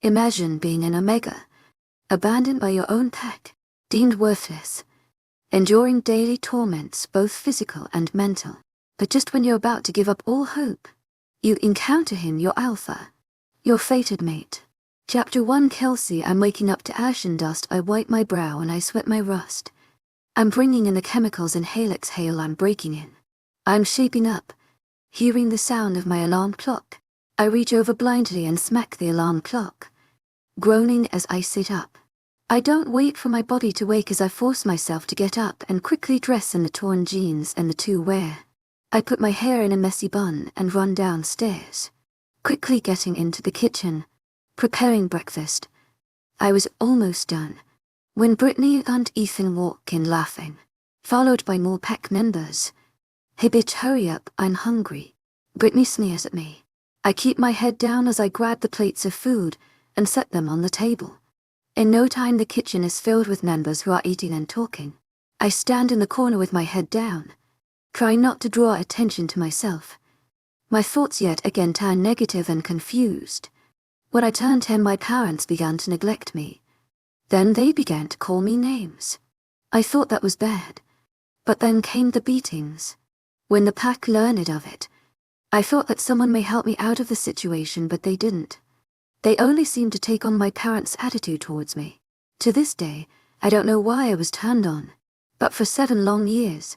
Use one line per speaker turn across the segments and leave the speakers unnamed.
Imagine being an omega, abandoned by your own pack, deemed worthless, enduring daily torments, both physical and mental. But just when you're about to give up all hope, you encounter him, your alpha, your fated mate. Chapter 1. Kelsey. I'm waking up to ash and dust. I wipe my brow and I sweat my rust. I'm bringing in the chemicals, inhale, exhale. I'm breaking in. I'm shaping up, hearing the sound of my alarm clock. I reach over blindly and smack the alarm clock, groaning as I sit up. I don't wait for my body to wake as I force myself to get up and quickly dress in the torn jeans and the two wear. I put my hair in a messy bun and run downstairs, quickly getting into the kitchen, preparing breakfast. I was almost done when Brittany and Ethan walk in laughing, followed by more pack members. Hey bitch, hurry up, I'm hungry. Brittany sneers at me. I keep my head down as I grab the plates of food and set them on the table. In no time the kitchen is filled with members who are eating and talking. I stand in the corner with my head down, trying not to draw attention to myself. My thoughts yet again turn negative and confused. When I turned 10, my parents began to neglect me. Then they began to call me names. I thought that was bad. But then came the beatings. When the pack learned of it, I thought that someone may help me out of the situation, but they didn't. They only seemed to take on my parents' attitude towards me. To this day, I don't know why I was turned on, but for 7 long years,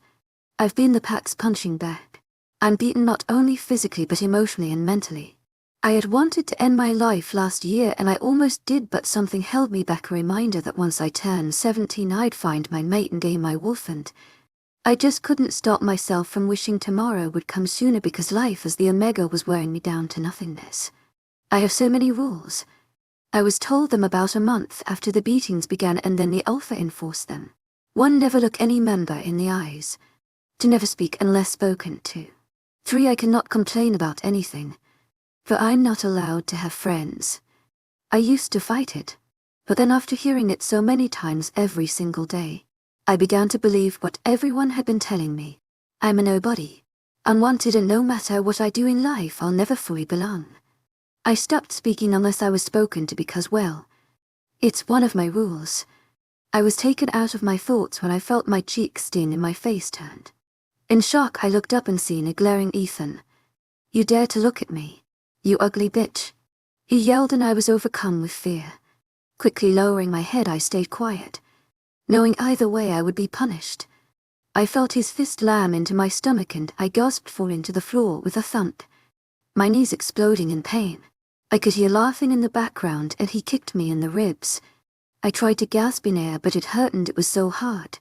I've been the pack's punching bag. I'm beaten not only physically but emotionally and mentally. I had wanted to end my life last year and I almost did, but something held me back, a reminder that once I turned 17 I'd find my mate and gain my wolf, and I just couldn't stop myself from wishing tomorrow would come sooner, because life as the omega was wearing me down to nothingness. I have so many rules. I was told them about a month after the beatings began, and then the alpha enforced them. 1. Never look any member in the eyes. 2. Never speak unless spoken to. 3. I cannot complain about anything, for I'm not allowed to have friends. I used to fight it, but then after hearing it so many times every single day, I began to believe what everyone had been telling me. I'm a nobody, unwanted, and no matter what I do in life I'll never fully belong. I stopped speaking unless I was spoken to because, well, it's one of my rules. I was taken out of my thoughts when I felt my cheeks sting and my face turned. In shock I looked up and seen a glaring Ethan. You dare to look at me, you ugly bitch, he yelled, and I was overcome with fear. Quickly lowering my head I stayed quiet, knowing either way I would be punished. I felt his fist slam into my stomach and I gasped, falling to the floor with a thump, my knees exploding in pain. I could hear laughing in the background and he kicked me in the ribs. I tried to gasp in air, but it hurt and it was so hard.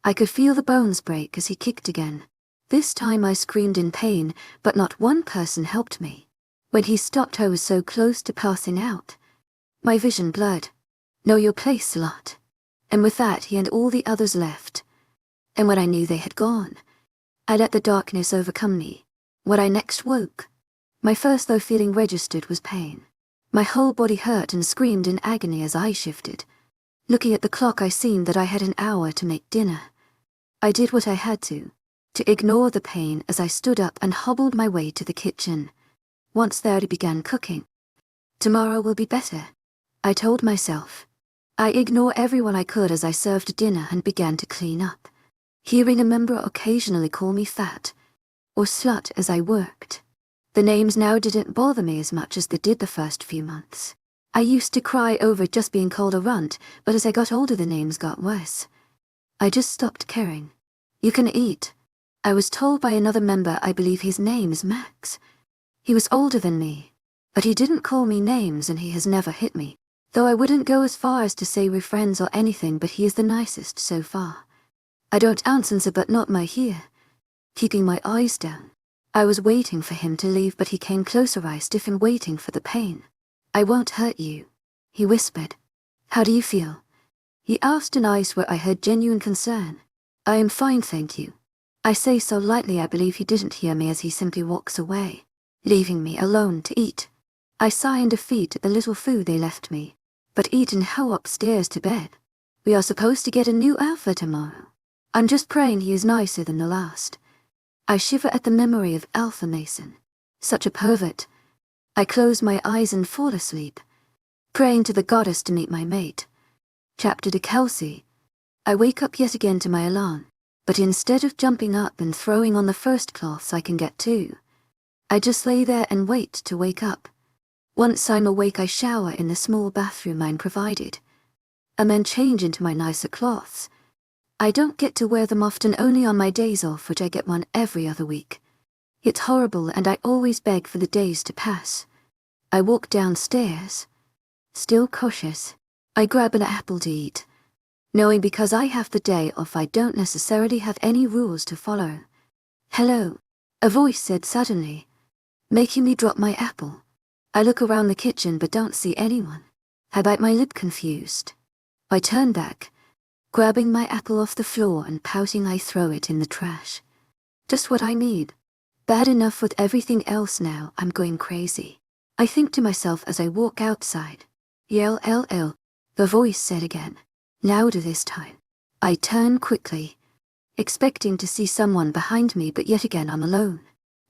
I could feel the bones break as he kicked again. This time I screamed in pain, but not one person helped me. When he stopped I was so close to passing out. My vision blurred. Know your place, slut. And with that he and all the others left. And when I knew they had gone, I let the darkness overcome me. When I next woke, my first though feeling registered was pain. My whole body hurt and screamed in agony as I shifted. Looking at the clock I seen that I had an hour to make dinner. I did what I had to ignore the pain as I stood up and hobbled my way to the kitchen. Once there I began cooking. Tomorrow will be better, I told myself. I ignored everyone I could as I served dinner and began to clean up, hearing a member occasionally call me fat or slut as I worked. The names now didn't bother me as much as they did the first few months. I used to cry over just being called a runt, but as I got older the names got worse. I just stopped caring. You can eat, I was told by another member. I believe his name is Max. He was older than me, but he didn't call me names and he has never hit me. Though I wouldn't go as far as to say we're friends or anything, but he is the nicest so far. I don't answer but not my here. Keeping my eyes down. I was waiting for him to leave, but he came closer. I stiffened, waiting for the pain. I won't hurt you, he whispered. How do you feel? He asked, and I swear I heard genuine concern. I am fine, thank you. I say so lightly. I believe he didn't hear me as he simply walks away, leaving me alone to eat. I sigh in defeat at the little food they left me, but eat and how upstairs to bed. We are supposed to get a new alpha tomorrow. I'm just praying he is nicer than the last. I shiver at the memory of Alpha Mason. Such a pervert. I close my eyes and fall asleep. praying to the goddess to meet my mate. Chapter to Kelsey. I wake up yet again to my alarm, but instead of jumping up and throwing on the first cloths I can get to, I just lay there and wait to wake up. Once I'm awake, I shower in the small bathroom I'm provided, and then change into my nicer cloths. I don't get to wear them often, only on my days off, which I get one every other week. It's horrible, and I always beg for the days to pass. I walk downstairs, still cautious. I grab an apple to eat, knowing because I have the day off I don't necessarily have any rules to follow. "Hello," a voice said suddenly, making me drop my apple. I look around the kitchen but don't see anyone. I bite my lip, confused. I turn back, grabbing my apple off the floor and pouting I throw it in the trash. Just what I need. Bad enough with everything else, now I'm going crazy. I think to myself as I walk outside. "Yell, LL," the voice said again, louder this time. I turn quickly, expecting to see someone behind me, but yet again I'm alone.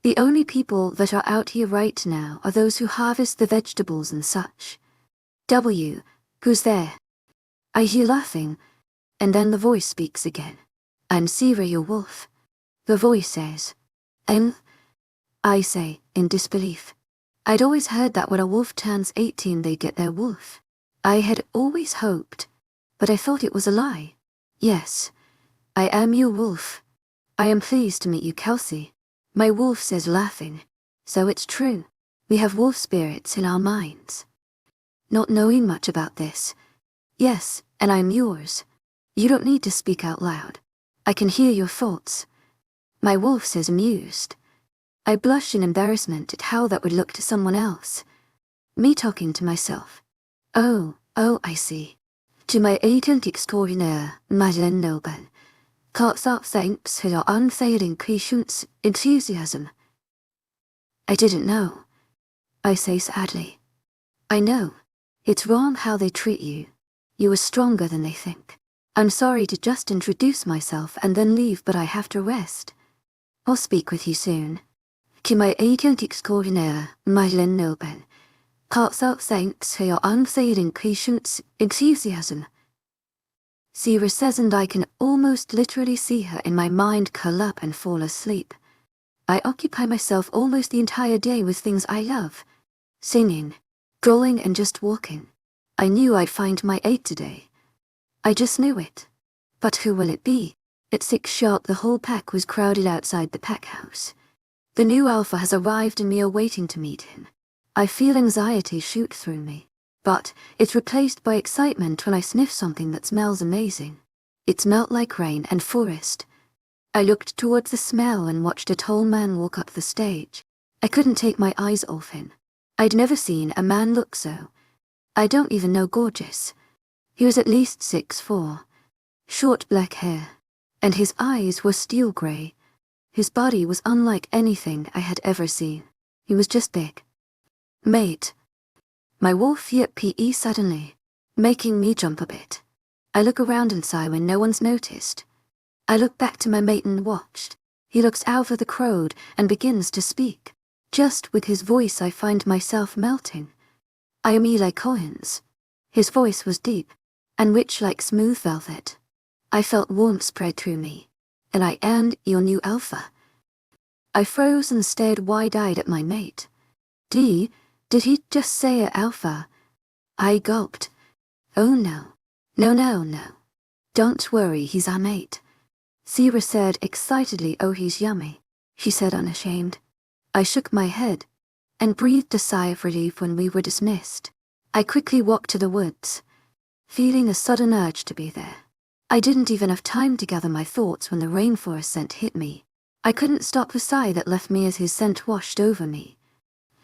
The only people that are out here right now are those who harvest the vegetables and such. Who's there?" I hear laughing, and then the voice speaks again. "I'm Sierra, your wolf," the voice says. I say, in disbelief. I'd always heard that when a wolf turns 18 they get their wolf. I had always hoped, but I thought it was a lie. "Yes, I am your wolf. I am pleased to meet you, Kelsey," my wolf says, laughing. "So it's true. We have wolf spirits in our minds." Not knowing much about this. "Yes, and I'm yours. You don't need to speak out loud. I can hear your thoughts," my wolf says, amused. I blush in embarrassment at how that would look to someone else. Me talking to myself. Oh, I see. "To my agent extraordinaire, Madeleine Noble. Hearts out thanks for your unfailing patience, enthusiasm." I didn't know, I say sadly. "I know. It's wrong how they treat you. You are stronger than they think. I'm sorry to just introduce myself and then leave, but I have to rest. I'll speak with you soon. To my agent extraordinaire, Madeleine Noble. Hearts out thanks for your unfailing patience, enthusiasm." Sierra says, and I can almost literally see her in my mind curl up and fall asleep. I occupy myself almost the entire day with things I love. Singing, drawing, and just walking. I knew I'd find my aide today. I just knew it. But who will it be? At 6 sharp the whole pack was crowded outside the pack house. The new alpha has arrived and me are waiting to meet him. I feel anxiety shoot through me. But it's replaced by excitement when I sniff something that smells amazing. It smelled like rain and forest. I looked towards the smell and watched a tall man walk up the stage. I couldn't take my eyes off him. I'd never seen a man look so. I don't even know gorgeous. He was at least 6'4", short black hair, and his eyes were steel grey. His body was unlike anything I had ever seen. He was just big. "Mate." My Wolf EP1 suddenly, making me jump a bit. I look around and sigh when no one's noticed. I look back to my mate and watched. He looks out of the crowd and begins to speak. Just with his voice I find myself melting. "I am Eli Collins." His voice was deep and rich like smooth velvet. I felt warmth spread through me. "And I am your new alpha." I froze and stared wide-eyed at my mate. Did he just say alpha? I gulped. "Oh no. No. Don't worry, he's our mate." Sierra said excitedly. "Oh, he's yummy," she said, unashamed. I shook my head and breathed a sigh of relief when we were dismissed. I quickly walked to the woods, feeling a sudden urge to be there. I didn't even have time to gather my thoughts when the rainforest scent hit me. I couldn't stop the sigh that left me as his scent washed over me.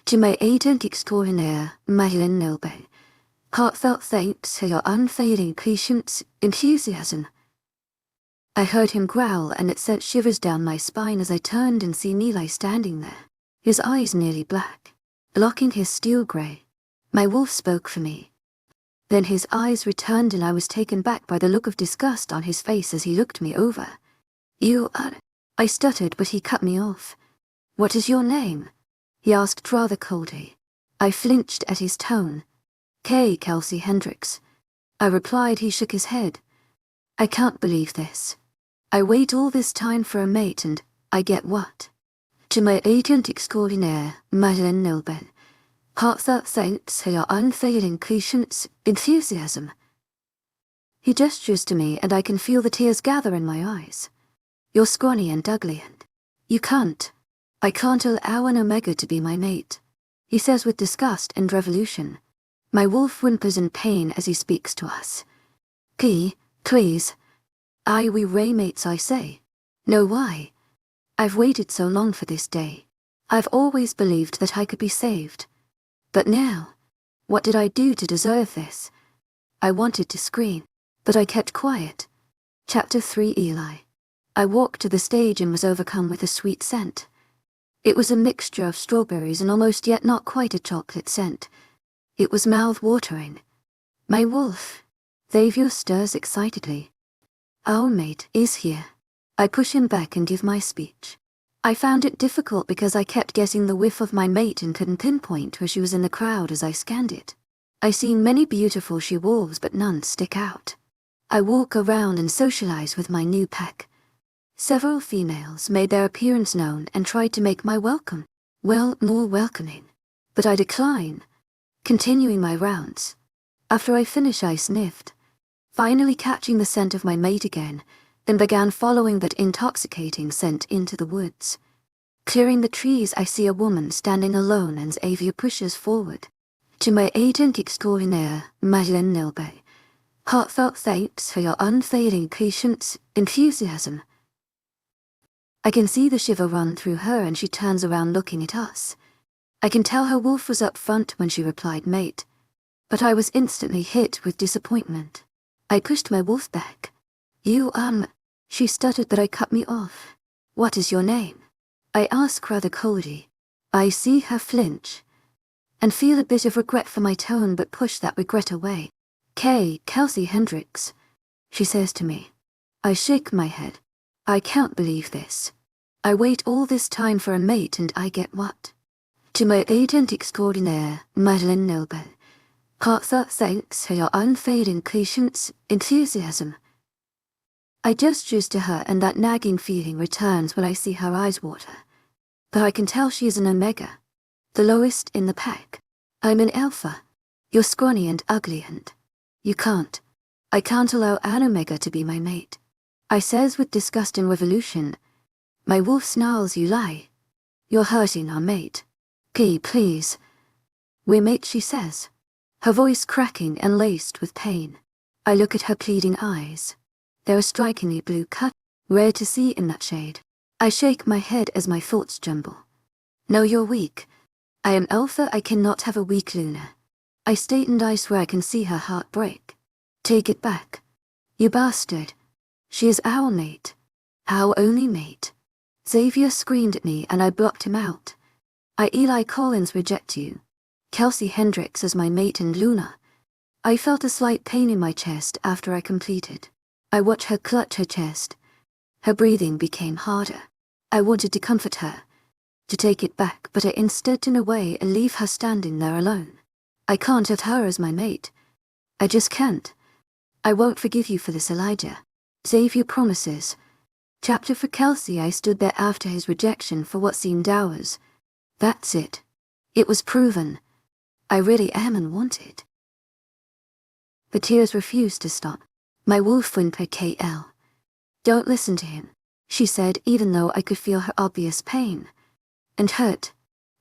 "To my agent extraordinaire, Madeleine Noble. Heartfelt thanks for your unfailing patience, enthusiasm." I heard him growl, and it sent shivers down my spine as I turned and see Eli standing there, his eyes nearly black, blocking his steel grey. My wolf spoke for me. Then his eyes returned and I was taken back by the look of disgust on his face as he looked me over. "You are—" I stuttered, but he cut me off. "What is your name?" he asked rather coldly. I flinched at his tone. K. Kelsey Hendricks. I replied. He shook his head. I can't believe this. I wait all this time for a mate and I get what? To my agent extraordinaire, Madeleine Nilben. Heartfelt thanks for your unfailing patience, enthusiasm. He gestures to me and I can feel the tears gather in my eyes. You're scrawny and ugly and you can't. I can't allow an Omega to be my mate, he says with disgust and revolution. My wolf whimpers in pain as he speaks to us. Please. We raymates, I say. No, why? I've waited so long for this day. I've always believed that I could be saved. But now, what did I do to deserve this? I wanted to scream, but I kept quiet. Chapter 3. Eli. I walked to the stage and was overcome with a sweet scent. It was a mixture of strawberries and almost yet not quite a chocolate scent. It was mouth-watering. My wolf. Xavier stirs excitedly. Our mate is here. I push him back and give my speech. I found it difficult because I kept getting the whiff of my mate and couldn't pinpoint where she was in the crowd as I scanned it. I seen many beautiful she-wolves, but none stick out. I walk around and socialize with my new pack. Several females made their appearance known and tried to make my welcome, more welcoming. But I decline, continuing my rounds. After I finish, I sniffed, finally catching the scent of my mate again, then began following that intoxicating scent into the woods. Clearing the trees, I see a woman standing alone and Xavier pushes forward. To my agent extraordinaire, Madeleine Nilbe. Heartfelt thanks for your unfailing patience, enthusiasm. I can see the shiver run through her and she turns around looking at us. I can tell her wolf was up front when she replied mate. But I was instantly hit with disappointment. I pushed my wolf back. She stuttered, but I cut me off. What is your name? I ask rather coldly. I see her flinch and feel a bit of regret for my tone, but push that regret away. K. Kelsey Hendricks, she says to me. I shake my head. I can't believe this. I wait all this time for a mate and I get what? To my agent extraordinaire, Madeleine Nilben. Heartfelt thanks for your unfailing patience, enthusiasm. I gestures to her and that nagging feeling returns when I see her eyes water. But I can tell she is an Omega, the lowest in the pack. I'm an Alpha. You're scrawny and ugly and you can't. I can't allow an Omega to be my mate, I says with disgust and revolution. My wolf snarls, you lie. You're hurting our mate. Please. We're mates, she says, her voice cracking and laced with pain. I look at her pleading eyes. They're a strikingly blue cut, rare to see in that shade. I shake my head as my thoughts jumble. No, you're weak. I am Alpha, I cannot have a weak Luna. I state and I swear I can see her heart break. Take it back. You bastard. She is our mate. Our only mate. Xavier screamed at me and I blocked him out. Eli Collins reject you. Kelsey Hendricks as my mate and Luna. I felt a slight pain in my chest after I completed. I watched her clutch her chest. Her breathing became harder. I wanted to comfort her, to take it back, but I instead turned away and leave her standing there alone. I can't have her as my mate. I just can't. I won't forgive you for this, Elijah. Xavier promises. Chapter for Kelsey. I stood there after his rejection for what seemed hours. That's it. It was proven. I really am unwanted. The tears refused to stop. My wolf whimpered. KL. Don't listen to him, she said, even though I could feel her obvious pain and hurt.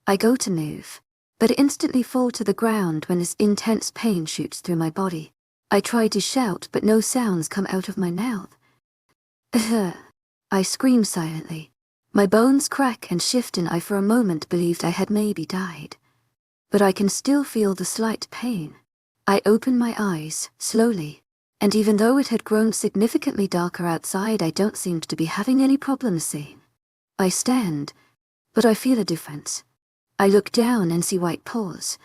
I go to move, but instantly fall to the ground when this intense pain shoots through my body. I try to shout, but no sounds come out of my mouth. I scream silently. My bones crack and shift and I for a moment believed I had maybe died. But I can still feel the slight pain. I open my eyes, slowly, and even though it had grown significantly darker outside, I don't seem to be having any problem seeing. I stand, but I feel a difference. I look down and see white paws.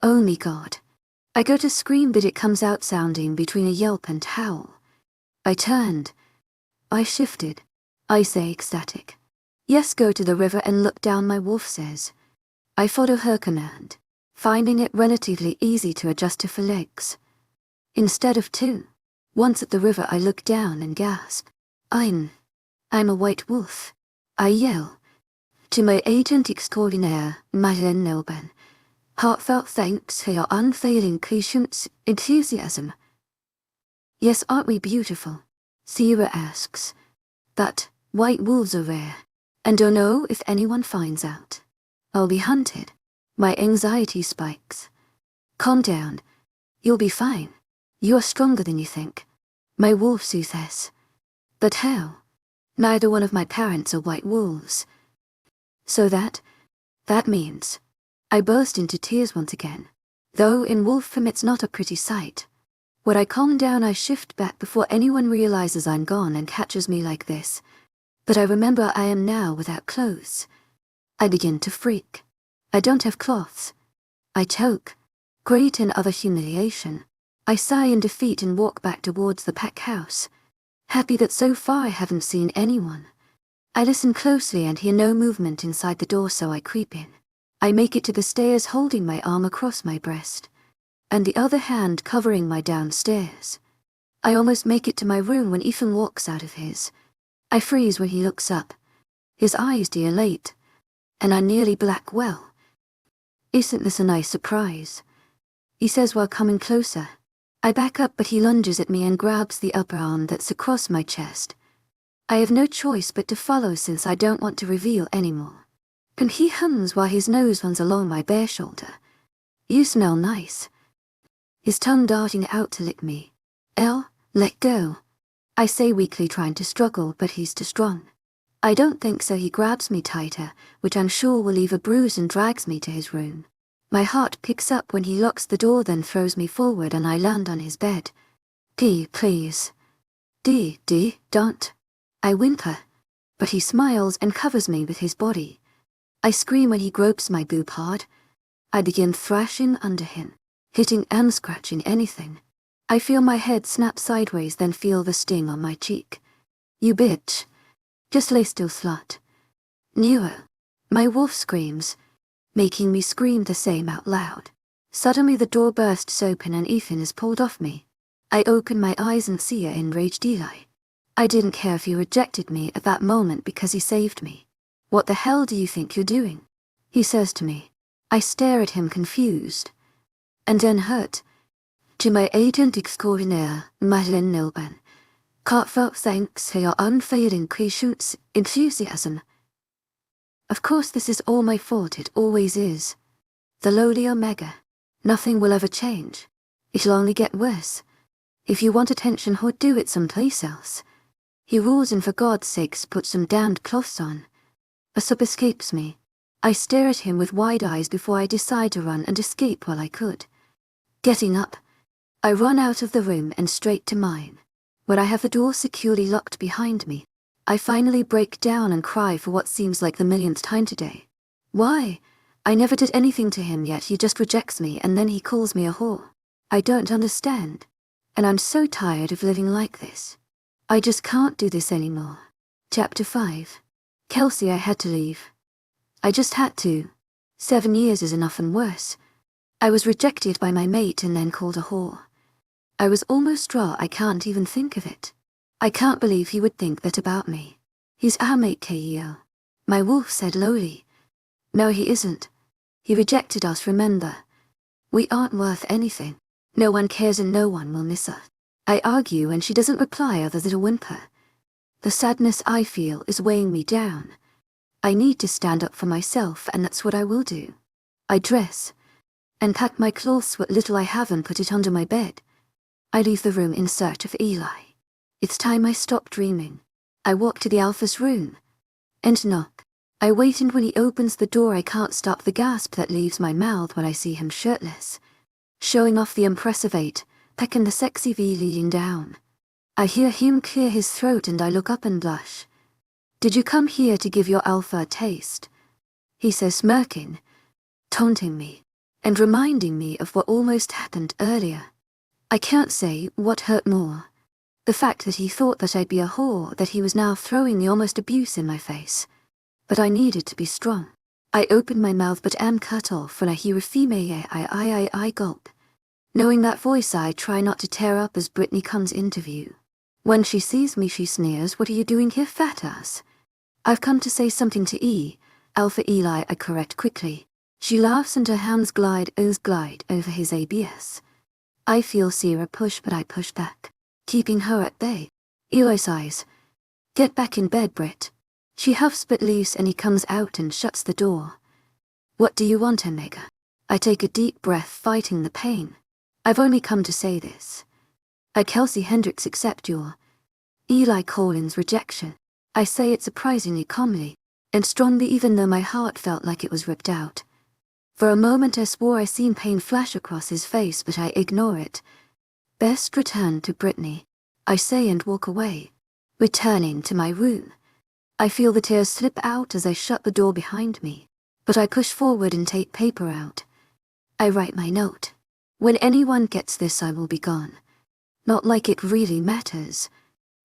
Oh me God. I go to scream, but it comes out sounding between a yelp and howl. I turned. I shifted. I say ecstatic. Yes, go to the river and look down, my wolf says. I follow her command. finding it relatively easy to adjust to 4 legs, instead of 2. Once at the river I look down and gasp. I'm a white wolf, I yell. To my agent extraordinaire, webnovel. Heartfelt thanks for your unfailing patience, enthusiasm. Yes, aren't we beautiful? Sierra asks. But white wolves are rare, and don't know if anyone finds out. I'll be hunted. My anxiety spikes. Calm down. You'll be fine. You're stronger than you think. My wolf soothes. But how? Neither one of my parents are white wolves. So that means... I burst into tears once again. Though in wolf form it's not a pretty sight. When I calm down I shift back before anyone realizes I'm gone and catches me like this. But I remember I am now without clothes. I begin to freak. I don't have cloths. I choke. Great and other humiliation. I sigh in defeat and walk back towards the pack house. Happy that so far I haven't seen anyone. I listen closely and hear no movement inside the door, so I creep in. I make it to the stairs holding my arm across my breast, and the other hand covering my downstairs. I almost make it to my room when Ethan walks out of his. I freeze when he looks up. His eyes dilate, and I nearly black well. Isn't this a nice surprise? He says while coming closer. I back up, but he lunges at me and grabs the upper arm that's across my chest. I have no choice but to follow since I don't want to reveal anymore. And he hums while his nose runs along my bare shoulder. You smell nice. His tongue darting out to lick me. Let go. I say weakly, trying to struggle, but he's too strong. I don't think so. He grabs me tighter, which I'm sure will leave a bruise, and drags me to his room. My heart picks up when he locks the door, then throws me forward and I land on his bed. Please. Don't. I whimper, but he smiles and covers me with his body. I scream when he gropes my boob hard. I begin thrashing under him, hitting and scratching anything. I feel my head snap sideways, then feel the sting on my cheek. You bitch. Just lay still, slut. Nero. My wolf screams, making me scream the same out loud. Suddenly the door bursts open and Ethan is pulled off me. I open my eyes and see a enraged Eli. I didn't care if he rejected me at that moment because he saved me. What the hell do you think you're doing? He says to me. I stare at him confused. And then hurt. To my agent extraordinaire, webnovel. Heartfelt thanks for your unfailing patience, enthusiasm. Of course this is all my fault, it always is. The lowly Omega. Nothing will ever change. It'll only get worse. If you want attention, do it someplace else. He rules, and for God's sakes put some damned cloths on. A sob escapes me. I stare at him with wide eyes before I decide to run and escape while I could. Getting up, I run out of the room and straight to mine. When I have the door securely locked behind me, I finally break down and cry for what seems like the millionth time today. Why? I never did anything to him, yet he just rejects me and then he calls me a whore. I don't understand. And I'm so tired of living like this. I just can't do this anymore. Chapter 5. Kelsey, I had to leave. I just had to. 7 years is enough and worse. I was rejected by my mate and then called a whore. I was almost raw, I can't even think of it. I can't believe he would think that about me. He's our mate, Keo. My wolf said lowly. No, he isn't. He rejected us, remember. We aren't worth anything. No one cares and no one will miss us. I argue and she doesn't reply other than a whimper. The sadness I feel is weighing me down. I need to stand up for myself, and that's what I will do. I dress and pack my clothes, what little I have, and put it under my bed. I leave the room in search of Eli. It's time I stopped dreaming. I walk to the Alpha's room and knock. I wait, and when he opens the door I can't stop the gasp that leaves my mouth when I see him shirtless, showing off the impressive 8-pack and the sexy V leading down. I hear him clear his throat and I look up and blush. Did you come here to give your Alpha a taste? He says, smirking, taunting me, and reminding me of what almost happened earlier. I can't say what hurt more. The fact that he thought that I'd be a whore, that he was now throwing the almost abuse in my face. But I needed to be strong. I open my mouth but am cut off when I hear a female I gulp. Knowing that voice, I try not to tear up as Brittany comes into view. When she sees me, she sneers, "What are you doing here, fat ass?" "I've come to say something to Alpha Eli," I correct quickly. She laughs and her hands glide over his ABS. I feel Sierra push, but I push back, keeping her at bay. Eli sighs. "Get back in bed, Britt." She huffs but leaves and he comes out and shuts the door. "What do you want, Omega?" I take a deep breath, fighting the pain. "I've only come to say this. I, Kelsey Hendricks, accept your Eli Collins rejection." I say it surprisingly calmly and strongly, even though my heart felt like it was ripped out. For a moment I swore I seen pain flash across his face, but I ignore it. "Best return to Brittany," I say and walk away. Returning to my room, I feel the tears slip out as I shut the door behind me, but I push forward and take paper out. I write my note. "When anyone gets this, I will be gone." Not like it really matters.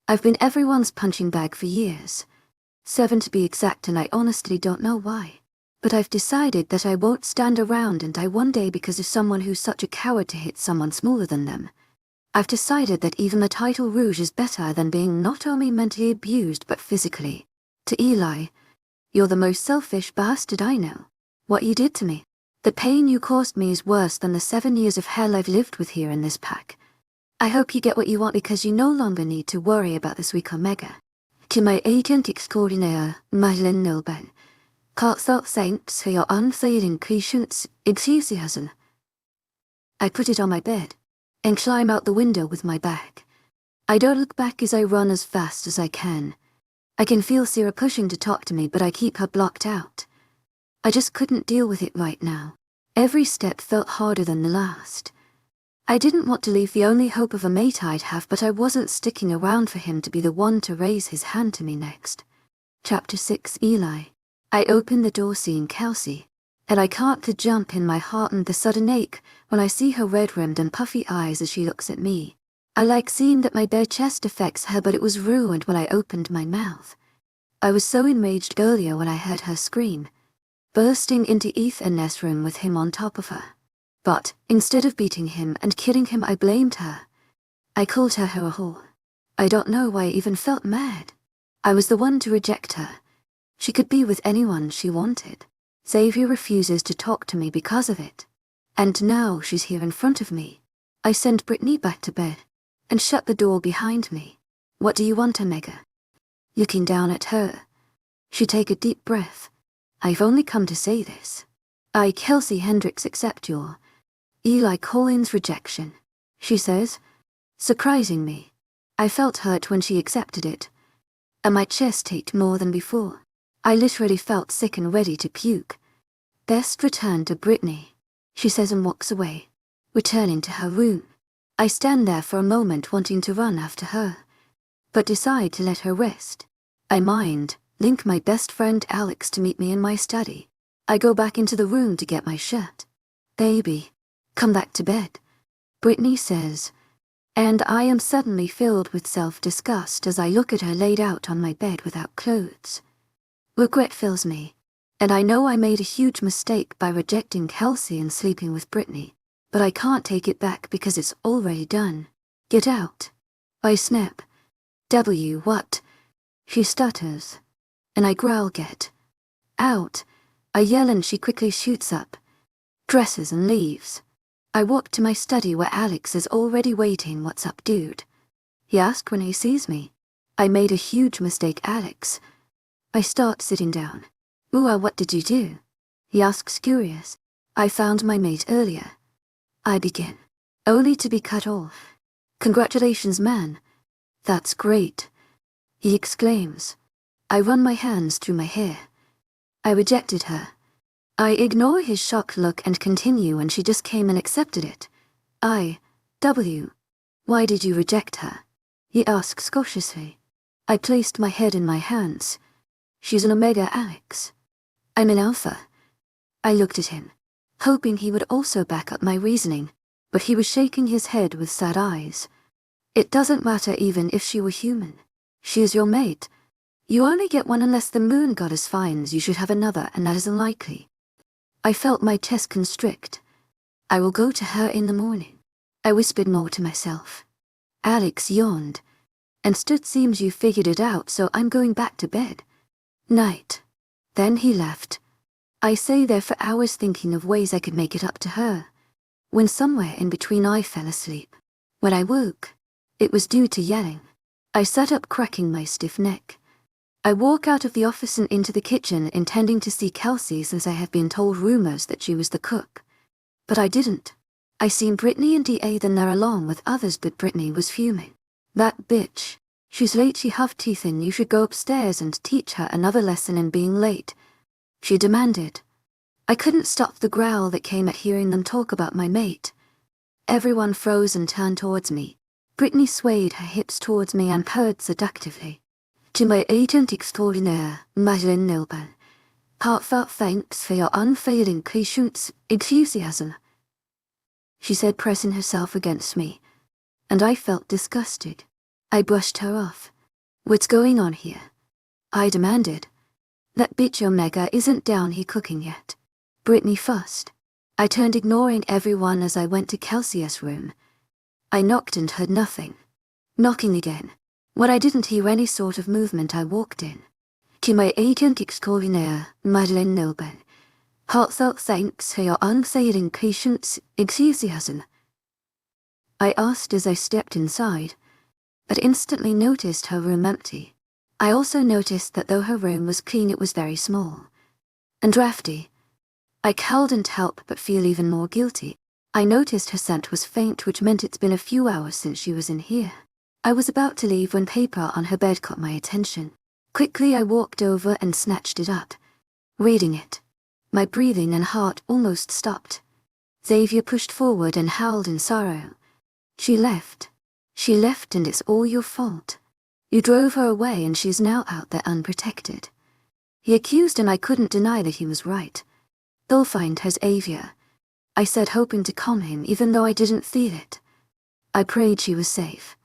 I've been everyone's punching bag for years. 7 to be exact, and I honestly don't know why. But I've decided that I won't stand around and die one day because of someone who's such a coward to hit someone smaller than them. I've decided that even the title rouge is better than being not only mentally abused but physically. To Eli, "You're the most selfish bastard I know. What you did to me. The pain you caused me is worse than the 7 years of hell I've lived with here in this pack. I hope you get what you want because you no longer need to worry about this week, Omega." To my agent extraordinaire, Madeleine Nilben, "Heartfelt thanks for your unfailing patience, enthusiasm." I put it on my bed and climb out the window with my bag. I don't look back as I run as fast as I can. I can feel Sierra pushing to talk to me, but I keep her blocked out. I just couldn't deal with it right now. Every step felt harder than the last. I didn't want to leave the only hope of a mate I'd have, but I wasn't sticking around for him to be the one to raise his hand to me next. Chapter 6, Eli. I open the door seeing Kelsey, and I can't to jump in my heart and the sudden ache when I see her red-rimmed and puffy eyes as she looks at me. I like seeing that my bare chest affects her, but it was ruined when I opened my mouth. I was so enraged earlier when I heard her scream, bursting into Ethan's room with him on top of her. But instead of beating him and killing him, I blamed her. I called her a whore. I don't know why I even felt mad. I was the one to reject her. She could be with anyone she wanted. Xavier refuses to talk to me because of it. And now she's here in front of me. I send Brittany back to bed and shut the door behind me. "What do you want, Omega?" Looking down at her, she take a deep breath. "I've only come to say this. I, Kelsey Hendricks, accept your Eli Collins rejection," she says, surprising me. I felt hurt when she accepted it, and my chest ached more than before. I literally felt sick and ready to puke. "Best return to Brittany," she says and walks away, returning to her room. I stand there for a moment wanting to run after her, but decide to let her rest. I link my best friend Alex to meet me in my study. I go back into the room to get my shirt. "Baby, come back to bed," Brittany says, and I am suddenly filled with self-disgust as I look at her laid out on my bed without clothes. Regret fills me, and I know I made a huge mistake by rejecting Kelsey and sleeping with Brittany, but I can't take it back because it's already done. "Get out." I snap. What?" She stutters, and I growl, "Get out." I yell and she quickly shoots up, dresses and leaves. I walk to my study where Alex is already waiting. "What's up, dude?" he asks when he sees me. "I made a huge mistake, Alex." I start sitting down. What did you do?" he asks, curious. "I found my mate earlier." I begin, only to be cut off. "Congratulations, man. That's great," he exclaims. I run my hands through my hair. "I rejected her." I ignore his shocked look and continue, and she just came and accepted it. Why did you reject her?" he asks cautiously. I placed my head in my hands. "She's an Omega, Alex. I'm an Alpha." I looked at him, hoping he would also back up my reasoning, but he was shaking his head with sad eyes. "It doesn't matter even if she were human. She is your mate. You only get one unless the moon goddess finds you should have another, and that is unlikely. I felt my chest constrict. I will go to her in the morning. I whispered more to myself. Alex yawned. And stood. Seems you figured it out, so I'm going back to bed. Night. Then he left. I sat there for hours thinking of ways I could make it up to her. When somewhere in between I fell asleep. When I woke, it was due to yelling. I sat up cracking my stiff neck. I walked out of the office and into the kitchen intending to see Kelsey since I have been told rumors that she was the cook. But I didn't. I seen Brittany and D.A. then there along with others, but Brittany was fuming. That bitch. She's late, she huffed teeth in. You should go upstairs and teach her another lesson in being late, she demanded. I couldn't stop the growl that came at hearing them talk about my mate. Everyone froze and turned towards me. Brittany swayed her hips towards me and purred seductively. To my agent extraordinaire, Madeleine Nilban. Heartfelt thanks for your unfailing patience, enthusiasm, she said, pressing herself against me, and I felt disgusted. I brushed her off. What's going on here? I demanded. That bitch Omega isn't down here cooking yet. Brittany fussed. I turned, ignoring everyone as I went to Kelsey's room. I knocked and heard nothing. Knocking again. When I didn't hear any sort of movement, I walked in. To my agent extraordinaire, Madeleine Nilban. Heartfelt thanks for your unfailing patience, enthusiasm, I asked as I stepped inside, but instantly noticed her room empty. I also noticed that though her room was clean, it was very small and drafty. I couldn't help but feel even more guilty. I noticed her scent was faint, which meant it's been a few hours since she was in here. I was about to leave when paper on her bed caught my attention. Quickly I walked over and snatched it up. Reading it, my breathing and heart almost stopped. Xavier pushed forward and howled in sorrow. She left. She left, and it's all your fault. You drove her away and she's now out there unprotected. He accused, and I couldn't deny that he was right. They'll find her, Xavier, I said, hoping to calm him even though I didn't feel it. I prayed she was safe.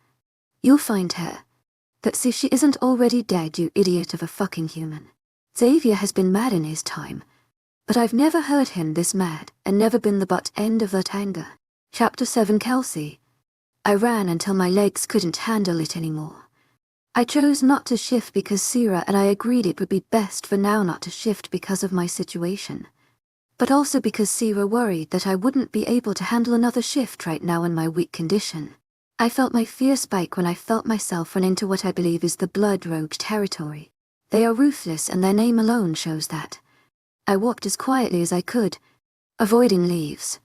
You'll find her. That's if she isn't already dead, you idiot of a fucking human. Xavier has been mad in his time, but I've never heard him this mad and never been the butt end of that anger. Chapter 7. Kelsey. I ran until my legs couldn't handle it anymore. I chose not to shift because Sierra and I agreed it would be best for now not to shift because of my situation. But also because Sierra worried that I wouldn't be able to handle another shift right now in my weak condition. I felt my fear spike when I felt myself run into what I believe is the Blood Rogue territory. They are ruthless, and their name alone shows that. I walked as quietly as I could, avoiding leaves,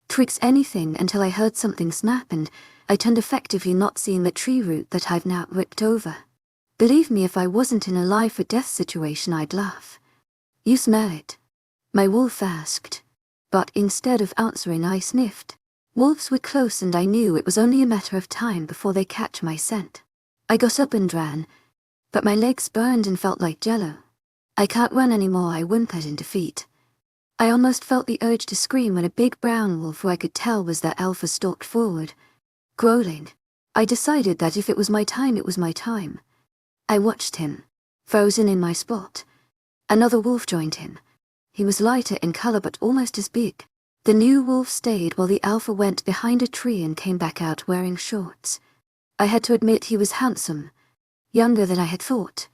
twigs, anything, until I heard something snap, and I turned, effectively not seeing the tree root that I've now ripped over. Believe me, if I wasn't in a life or death situation, I'd laugh. You smell it? My wolf asked. But instead of answering, I sniffed. Wolves were close, and I knew it was only a matter of time before they catch my scent. I got up and ran, but my legs burned and felt like jello. I can't run anymore, I whimpered in defeat. I almost felt the urge to scream when a big brown wolf, who I could tell was their alpha, stalked forward, growling. I decided that if it was my time, it was my time. I watched him, frozen in my spot. Another wolf joined him. He was lighter in color but almost as big. The new wolf stayed while the alpha went behind a tree and came back out wearing shorts. I had to admit he was handsome, younger than I had thought.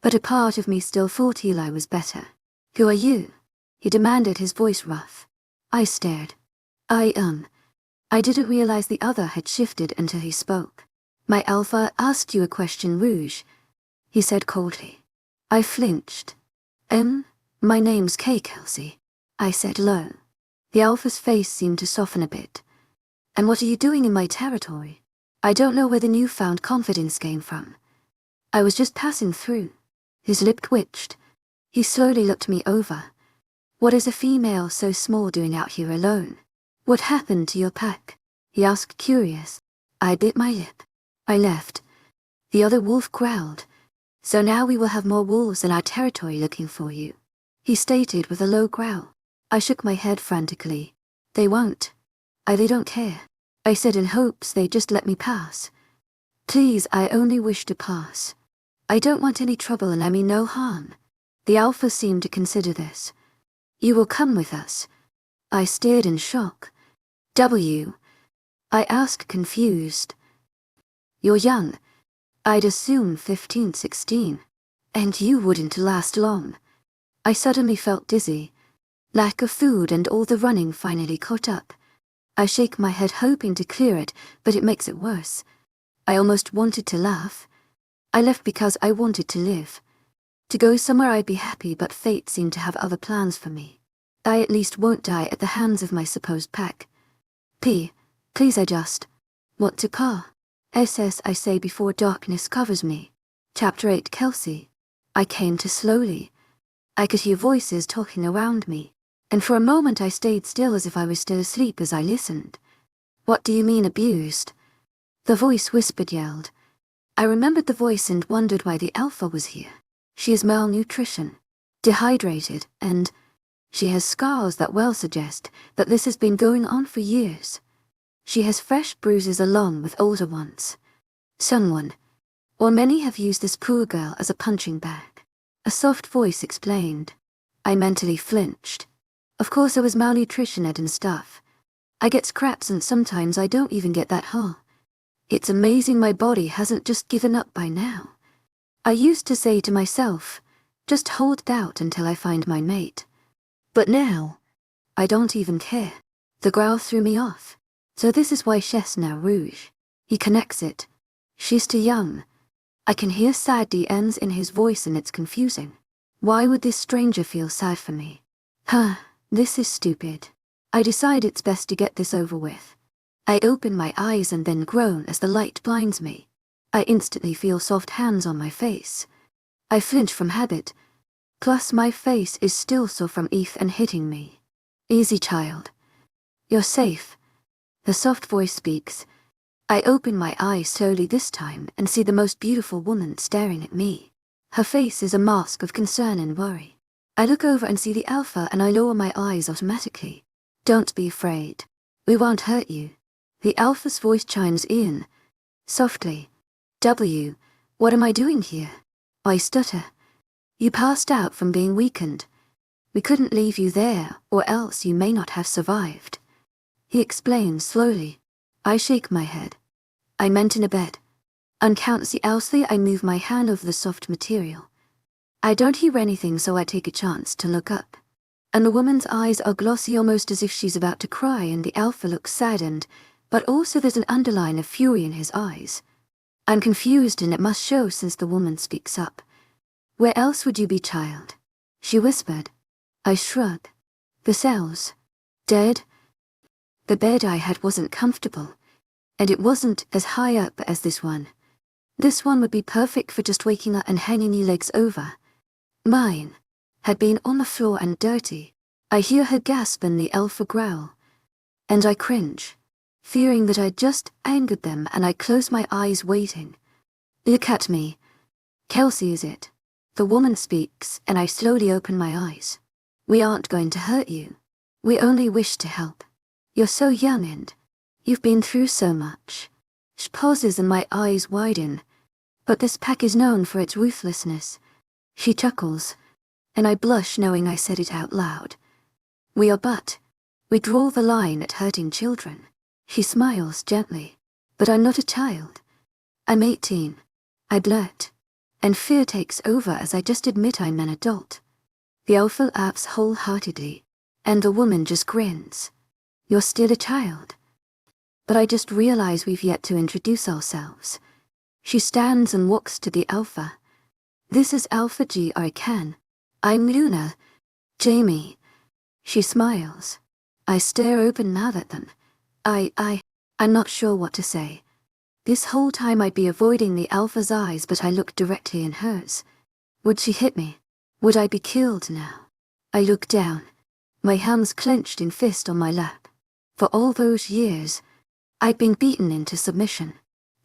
But a part of me still thought Eli was better. Who are you? He demanded, his voice rough. I stared. I didn't realize the other had shifted until he spoke. My alpha asked you a question, Rouge, he said coldly. I flinched. My name's Kay, Kelsey, I said low. The alpha's face seemed to soften a bit. And what are you doing in my territory? I don't know where the newfound confidence came from. I was just passing through. His lip twitched. He slowly looked me over. What is a female so small doing out here alone? What happened to your pack? He asked, curious. I bit my lip. I left. The other wolf growled. So now we will have more wolves in our territory looking for you, he stated with a low growl. I shook my head frantically. They won't. They don't care, I said, in hopes they'd just let me pass. Please, I only wish to pass. I don't want any trouble and I mean no harm. The alpha seemed to consider this. You will come with us. I stared in shock. I asked, confused. You're young. I'd assume 15, 16. And you wouldn't last long. I suddenly felt dizzy. Lack of food and all the running finally caught up. I shake my head hoping to clear it, but it makes it worse. I almost wanted to laugh. I left because I wanted to live. To go somewhere I'd be happy, but fate seemed to have other plans for me. I at least won't die at the hands of my supposed pack. Please I just want to SS I say before darkness covers me. Chapter 8 Kelsey. I came to slowly. I could hear voices talking around me, and for a moment I stayed still as if I was still asleep as I listened. What do you mean abused? The voice whispered, yelled. I remembered the voice and wondered why the alpha was here. She is malnutrition, dehydrated, and she has scars that well suggest that this has been going on for years. She has fresh bruises along with older ones. Someone, or many, have used this poor girl as a punching bag. A soft voice explained. I mentally flinched. Of course there was malnutrition and stuff. I get scraps and sometimes I don't even get that whole. It's amazing my body hasn't just given up by now. I used to say to myself, just hold it out until I find my mate. But now, I don't even care. The growl threw me off. So this is why Chess now Rouge. He connects it. She's too young. I can hear sad ends in his voice and it's confusing. Why would this stranger feel sad for me? This is stupid. I decide it's best to get this over with. I open my eyes and then groan as the light blinds me. I instantly feel soft hands on my face. I flinch from habit. Plus my face is still sore from Eth and hitting me. Easy, child. You're safe. The soft voice speaks. I open my eyes slowly this time and see the most beautiful woman staring at me. Her face is a mask of concern and worry. I look over and see the alpha and I lower my eyes automatically. Don't be afraid. We won't hurt you. The alpha's voice chimes in. Softly. What am I doing here? I stutter. You passed out from being weakened. We couldn't leave you there, or else you may not have survived. He explains slowly. I shake my head. I meant in a bed. Unconsciously I move my hand over the soft material. I don't hear anything, so I take a chance to look up. And the woman's eyes are glossy, almost as if she's about to cry, and the alpha looks saddened, but also there's an underline of fury in his eyes. I'm confused, and it must show since the woman speaks up. Where else would you be, child? She whispered. I shrugged. The cells. Dead. The bed I had wasn't comfortable, and it wasn't as high up as this one. This one would be perfect for just waking up and hanging your legs over. Mine had been on the floor and dirty. I hear her gasp and the alpha growl, and I cringe, fearing that I'd just angered them, and I close my eyes waiting. Look at me. Kelsey, is it? The woman speaks, and I slowly open my eyes. We aren't going to hurt you. We only wish to help. You're so young and you've been through so much. She pauses and my eyes widen. But this pack is known for its ruthlessness. She chuckles, and I blush knowing I said it out loud. We draw the line at hurting children. She smiles gently. But I'm not a child. I'm 18. I blurt. And fear takes over as I just admit I'm an adult. The alpha laughs wholeheartedly, and the woman just grins. You're still a child. But I just realize we've yet to introduce ourselves. She stands and walks to the alpha. This is Alpha G. I can. I'm Luna. Jamie. She smiles. I stare open-mouthed at them. I'm not sure what to say. This whole time I'd be avoiding the alpha's eyes, but I looked directly in hers. Would she hit me? Would I be killed now? I look down, my hands clenched in fist on my lap. For all those years, I'd been beaten into submission.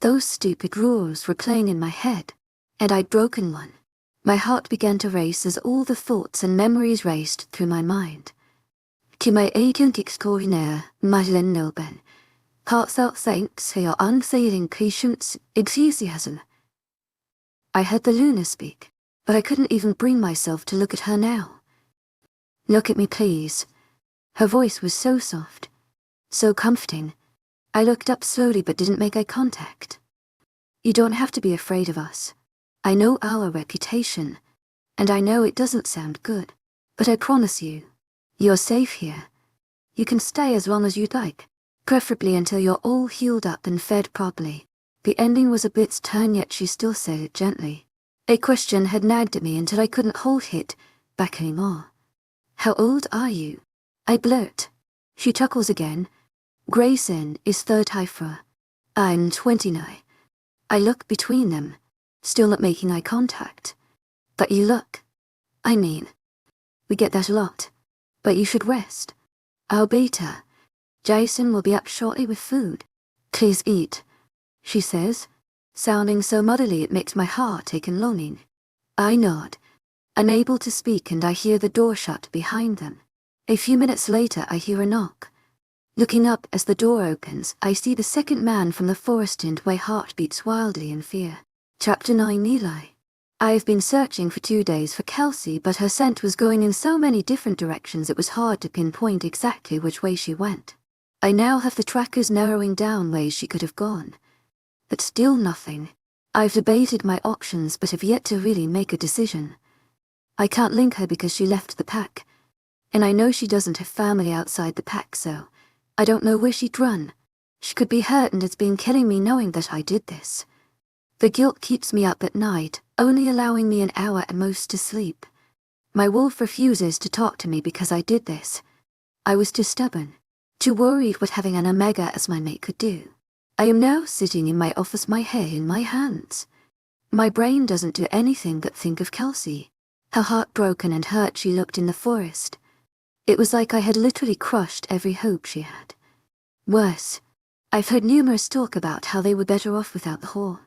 Those stupid rules were playing in my head, and I'd broken one. My heart began to race as all the thoughts and memories raced through my mind. To my agent extraordinaire, Madeleine Nilben, heartfelt thanks for your unfailing patience, enthusiasm. I heard the Luna speak, but I couldn't even bring myself to look at her now. Look at me, please. Her voice was so soft, so comforting. I looked up slowly but didn't make eye contact. You don't have to be afraid of us. I know our reputation, and I know it doesn't sound good, but I promise you, you're safe here. You can stay as long as you'd like, preferably until you're all healed up and fed properly. The ending was a bit stern, yet she still said it gently. A question had nagged at me until I couldn't hold it back anymore. How old are you? I blurt. She chuckles again. Grayson is 34. I'm 29. I look between them, still not making eye contact. But you look. I mean, we get that a lot. But you should rest. I'll beat her. Jason will be up shortly with food. Please eat, she says, sounding so motherly it makes my heart ache and longing. I nod, unable to speak, and I hear the door shut behind them. A few minutes later I hear a knock. Looking up as the door opens, I see the second man from the forest, and my heart beats wildly in fear. Chapter 9. Eli. I have been searching for 2 days for Kelsey, but her scent was going in so many different directions it was hard to pinpoint exactly which way she went. I now have the trackers narrowing down ways she could have gone. But still nothing. I've debated my options but have yet to really make a decision. I can't link her because she left the pack, and I know she doesn't have family outside the pack, so I don't know where she'd run. She could be hurt, and it's been killing me knowing that I did this. The guilt keeps me up at night, only allowing me an hour at most to sleep. My wolf refuses to talk to me because I did this. I was too stubborn, too worried what having an omega as my mate could do. I am now sitting in my office, my hair in my hands. My brain doesn't do anything but think of Kelsey, how heartbroken and hurt she looked in the forest. It was like I had literally crushed every hope she had. Worse, I've heard numerous talk about how they were better off without the whore.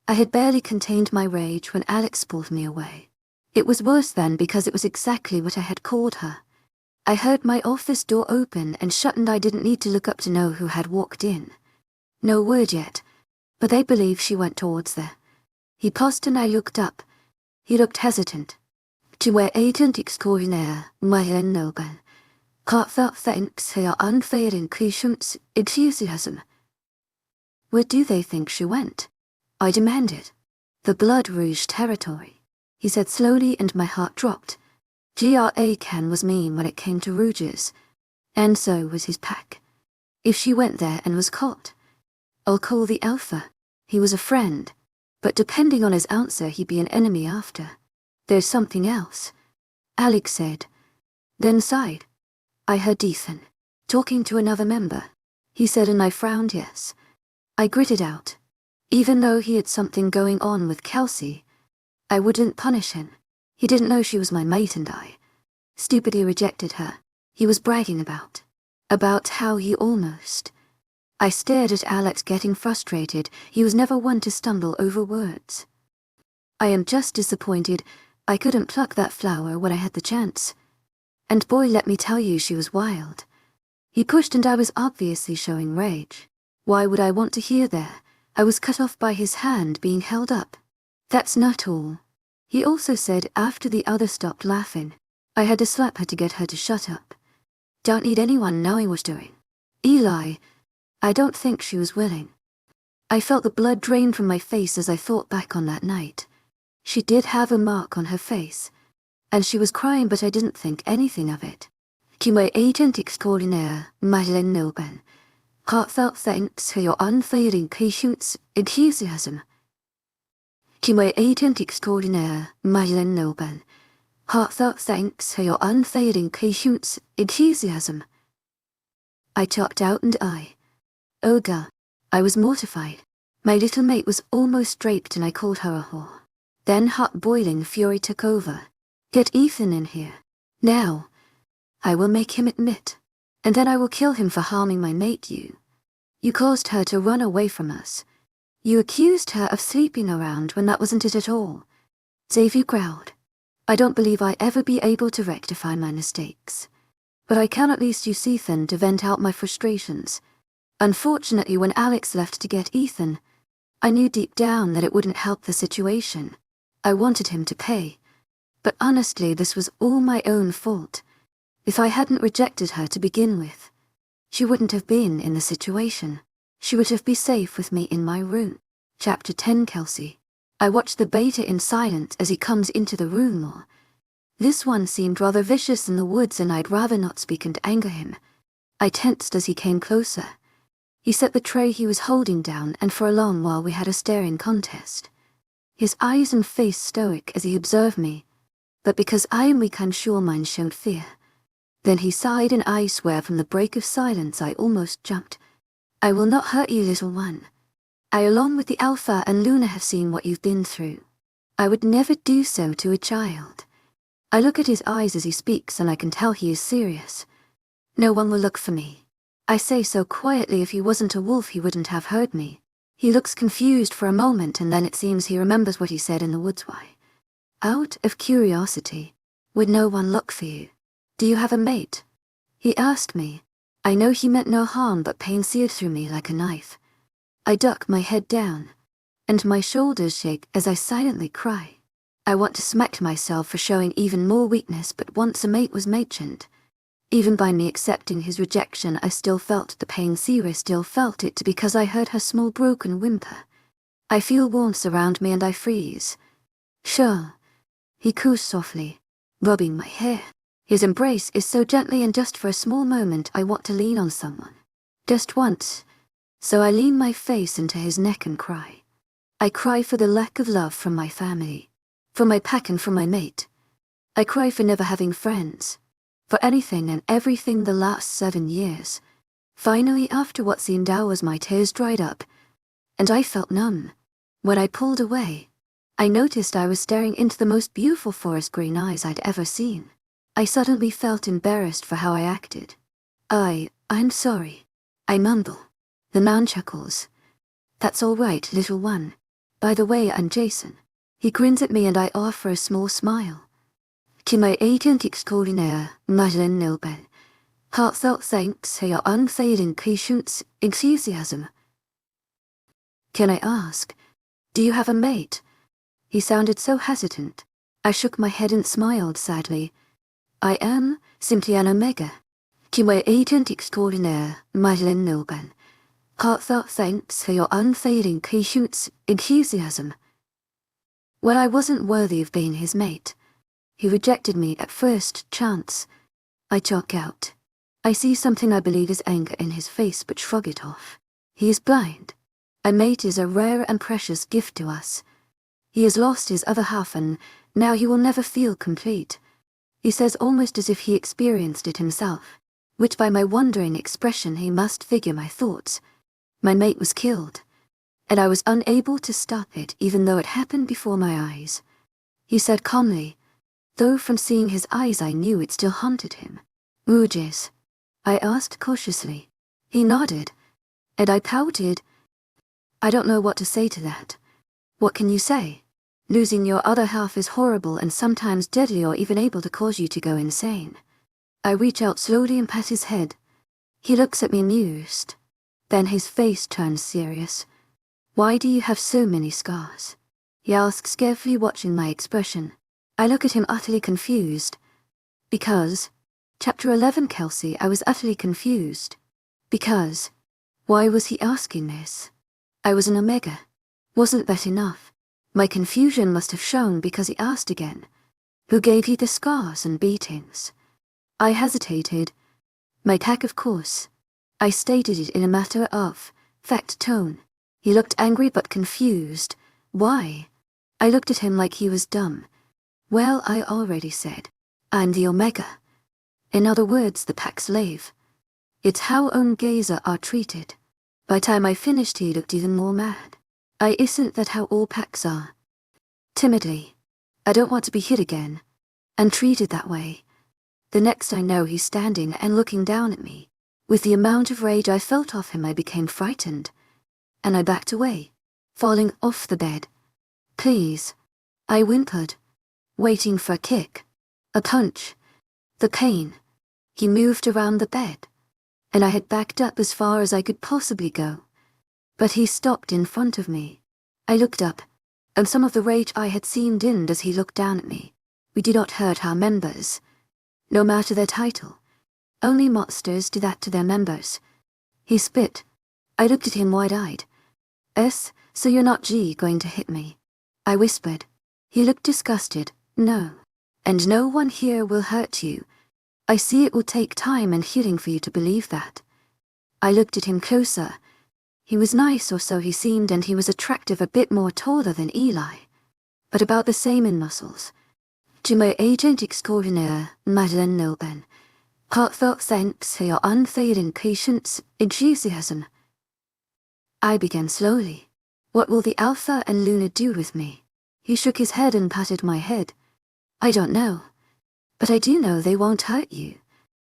I had barely contained my rage when Alex pulled me away. It was worse then because it was exactly what I had called her. I heard my office door open and shut, and I didn't need to look up to know who had walked in. No word yet, but they believe she went towards there. He paused and I looked up. He looked hesitant. To where agent extraordinaire, my noble. Heartfelt thanks for your unfailing patience, enthusiasm. Where do they think she went? I demanded. The Blood Rouge territory, he said slowly, and my heart dropped. Gracan was mean when it came to rouges, and so was his pack. If she went there and was caught, I'll call the Alpha. He was a friend, but depending on his answer he'd be an enemy after. There's something else, Alex said, then sighed. I heard Ethan talking to another member, he said, and I frowned yes. I gritted out. Even though he had something going on with Kelsey, I wouldn't punish him. He didn't know she was my mate, and I stupidly rejected her. He was bragging about how he almost. I stared at Alex, getting frustrated. He was never one to stumble over words. I am just disappointed I couldn't pluck that flower when I had the chance. And boy, let me tell you, she was wild. He pushed, and I was obviously showing rage. Why would I want to hear that? I was cut off by his hand being held up. That's not all. He also said after the other stopped laughing, I had to slap her to get her to shut up. Don't need anyone knowing what she's doing. Eli, I don't think she was willing. I felt the blood drain from my face as I thought back on that night. She did have a mark on her face, and she was crying, but I didn't think anything of it. To my agent extraordinaire, Madeleine Noble, heartfelt thanks for your unfailing patience, enthusiasm. To my agent extraordinaire, Madeleine Noble, heartfelt thanks for your unfailing patience, enthusiasm. I chopped out, and oh God, I was mortified. My little mate was almost draped, and I called her a whore. Then hot boiling fury took over. Get Ethan in here. Now. I will make him admit. And then I will kill him for harming my mate. You caused her to run away from us. You accused her of sleeping around when that wasn't it at all. Xavier growled. I don't believe I ever be able to rectify my mistakes. But I can at least use Ethan to vent out my frustrations. Unfortunately, when Alex left to get Ethan, I knew deep down that it wouldn't help the situation. I wanted him to pay. But honestly, this was all my own fault. If I hadn't rejected her to begin with, she wouldn't have been in the situation. She would have been safe with me in my room. Chapter 10. Kelsey. I watched the beta in silence as he comes into the room more. This one seemed rather vicious in the woods, and I'd rather not speak and anger him. I tensed as he came closer. He set the tray he was holding down, and for a long while we had a staring contest. His eyes and face stoic as he observed me, but because I am weak, I'm sure mine showed fear. Then he sighed, and I swear from the break of silence I almost jumped. I will not hurt you, little one. I, along with the Alpha and Luna, have seen what you've been through. I would never do so to a child. I look at his eyes as he speaks, and I can tell he is serious. No one will look for me. I say so quietly. If he wasn't a wolf, he wouldn't have heard me. He looks confused for a moment, and then it seems he remembers what he said in the woods. Why? Out of curiosity, would no one look for you? Do you have a mate? He asked me. I know he meant no harm, but pain seared through me like a knife. I duck my head down, and my shoulders shake as I silently cry. I want to smack myself for showing even more weakness, but once a mate was mentioned. Even by me accepting his rejection, I still felt the pain. Sierra still felt it because I heard her small broken whimper. I feel warmth around me and I freeze. Sure. He coos softly, rubbing my hair. His embrace is so gently, and just for a small moment I want to lean on someone. Just once. So I lean my face into his neck and cry. I cry for the lack of love from my family, for my pack, and for my mate. I cry for never having friends, for anything and everything the last 7 years. Finally, after what seemed hours, my tears dried up, and I felt numb. When I pulled away, I noticed I was staring into the most beautiful forest green eyes I'd ever seen. I suddenly felt embarrassed for how I acted. I'm sorry. I mumble. The man chuckles. That's all right, little one. By the way, I'm Jason. He grins at me and I offer a small smile. To my agent extraordinaire, Madeleine Nilben. Heartfelt thanks for your unfailing patience, enthusiasm. Can I ask, do you have a mate? He sounded so hesitant. I shook my head and smiled sadly. I am simply an omega. To my agent extraordinaire, Madeleine Nilben. Heartfelt thanks for your unfailing patience, enthusiasm. Well, I wasn't worthy of being his mate. He rejected me at first chance. I chalk out. I see something I believe is anger in his face, but shrug it off. He is blind. A mate is a rare and precious gift to us. He has lost his other half, and now he will never feel complete. He says, almost as if he experienced it himself, which by my wondering expression he must figure my thoughts. My mate was killed, and I was unable to stop it, even though it happened before my eyes. He said calmly, though from seeing his eyes I knew it still haunted him. Rouges? I asked cautiously. He nodded, and I pouted. I don't know what to say to that. What can you say? Losing your other half is horrible and sometimes deadly, or even able to cause you to go insane. I reach out slowly and pat his head. He looks at me amused. Then his face turns serious. Why do you have so many scars? He asks, carefully watching my expression. I look at him utterly confused. Because. Chapter 11. Kelsey. I was utterly confused. Because. Why was he asking this? I was an omega. Wasn't that enough? My confusion must have shown because he asked again. Who gave you the scars and beatings? I hesitated. My pack, of course. I stated it in a matter-of-fact tone. He looked angry but confused. Why? I looked at him like he was dumb. Well, I already said. I'm the Omega. In other words, the pack slave. It's how own gazer are treated. By the time I finished, he looked even more mad. Isn't that how all packs are? Timidly. I don't want to be hit again. And treated that way. The next I know, he's standing and looking down at me. With the amount of rage I felt off him, I became frightened. And I backed away, falling off the bed. Please. I whimpered, waiting for a kick. A punch. The pain. He moved around the bed, and I had backed up as far as I could possibly go. But he stopped in front of me. I looked up, and some of the rage I had seen dimmed as he looked down at me. We do not hurt our members, no matter their title. Only monsters do that to their members. He spit. I looked at him wide-eyed. So you're not going to hit me? I whispered. He looked disgusted. No. And no one here will hurt you. I see it will take time and healing for you to believe that. I looked at him closer. He was nice, or so he seemed, and he was attractive, a bit more taller than Eli, but about the same in muscles. To my agent extraordinaire, Madeleine Nilben, heartfelt thanks for your unfailing patience, enthusiasm. I began slowly. What will the Alpha and Luna do with me? He shook his head and patted my head. I don't know, but I do know they won't hurt you.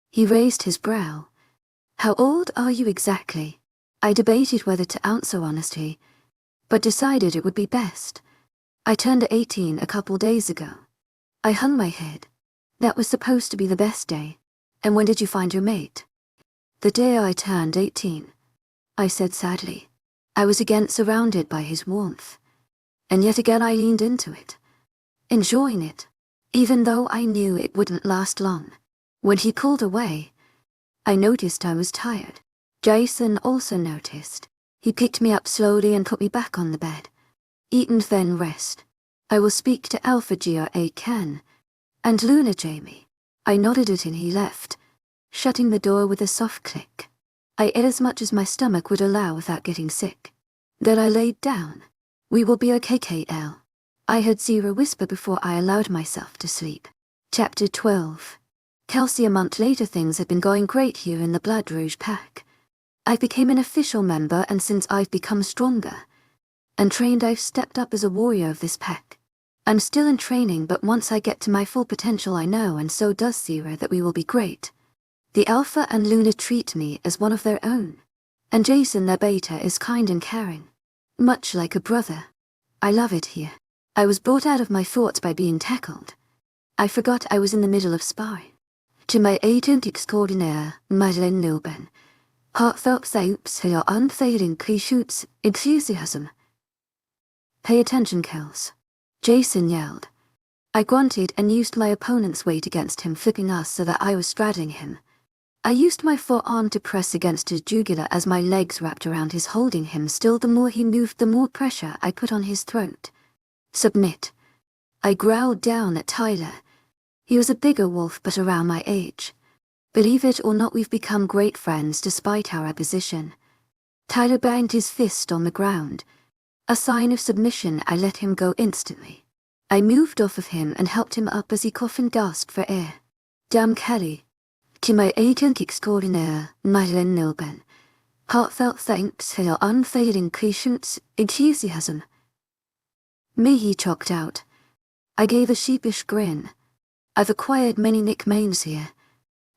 He raised his brow. How old are you exactly? I debated whether to answer honestly, but decided it would be best. I turned 18 a couple days ago. I hung my head. That was supposed to be the best day. And when did you find your mate? The day I turned 18, I said sadly. I was again surrounded by his warmth. And yet again I leaned into it, enjoying it, even though I knew it wouldn't last long. When he pulled away, I noticed I was tired. Jason also noticed. He picked me up slowly and put me back on the bed. Eat and then rest. I will speak to Alpha Gra Ken and Luna Jamie. I nodded at him. He left, shutting the door with a soft click. I ate as much as my stomach would allow without getting sick. Then I laid down. We will be okay, KL. I heard Zira whisper before I allowed myself to sleep. Chapter 12. Kelsey. A month later, things had been going great here in the Blood Rouge pack. I became an official member, and since I've become stronger and trained, I've stepped up as a warrior of this pack. I'm still in training, but once I get to my full potential, I know, and so does Zira, that we will be great. The Alpha and Luna treat me as one of their own, and Jason, their beta, is kind and caring, much like a brother. I love it here. I was brought out of my thoughts by being tackled. I forgot I was in the middle of sparring. To my agent extraordinaire, Madeleine Nilben, heartfelt thanks for your unfailing patience, enthusiasm. Pay attention, Kels. Jason yelled. I grunted and used my opponent's weight against him, flipping us so that I was straddling him. I used my forearm to press against his jugular as my legs wrapped around his, holding him still. The more he moved, the more pressure I put on his throat. Submit. I growled down at Tyler. He was a bigger wolf, but around my age. Believe it or not, we've become great friends despite our opposition. Tyler banged his fist on the ground. A sign of submission. I let him go instantly. I moved off of him and helped him up as he coughed and gasped for air. Damn Kelly. To my agent extraordinaire, Madeleine Nilben, heartfelt thanks for your unfailing patience, enthusiasm. Me, he choked out. I gave a sheepish grin. I've acquired many nicknames here.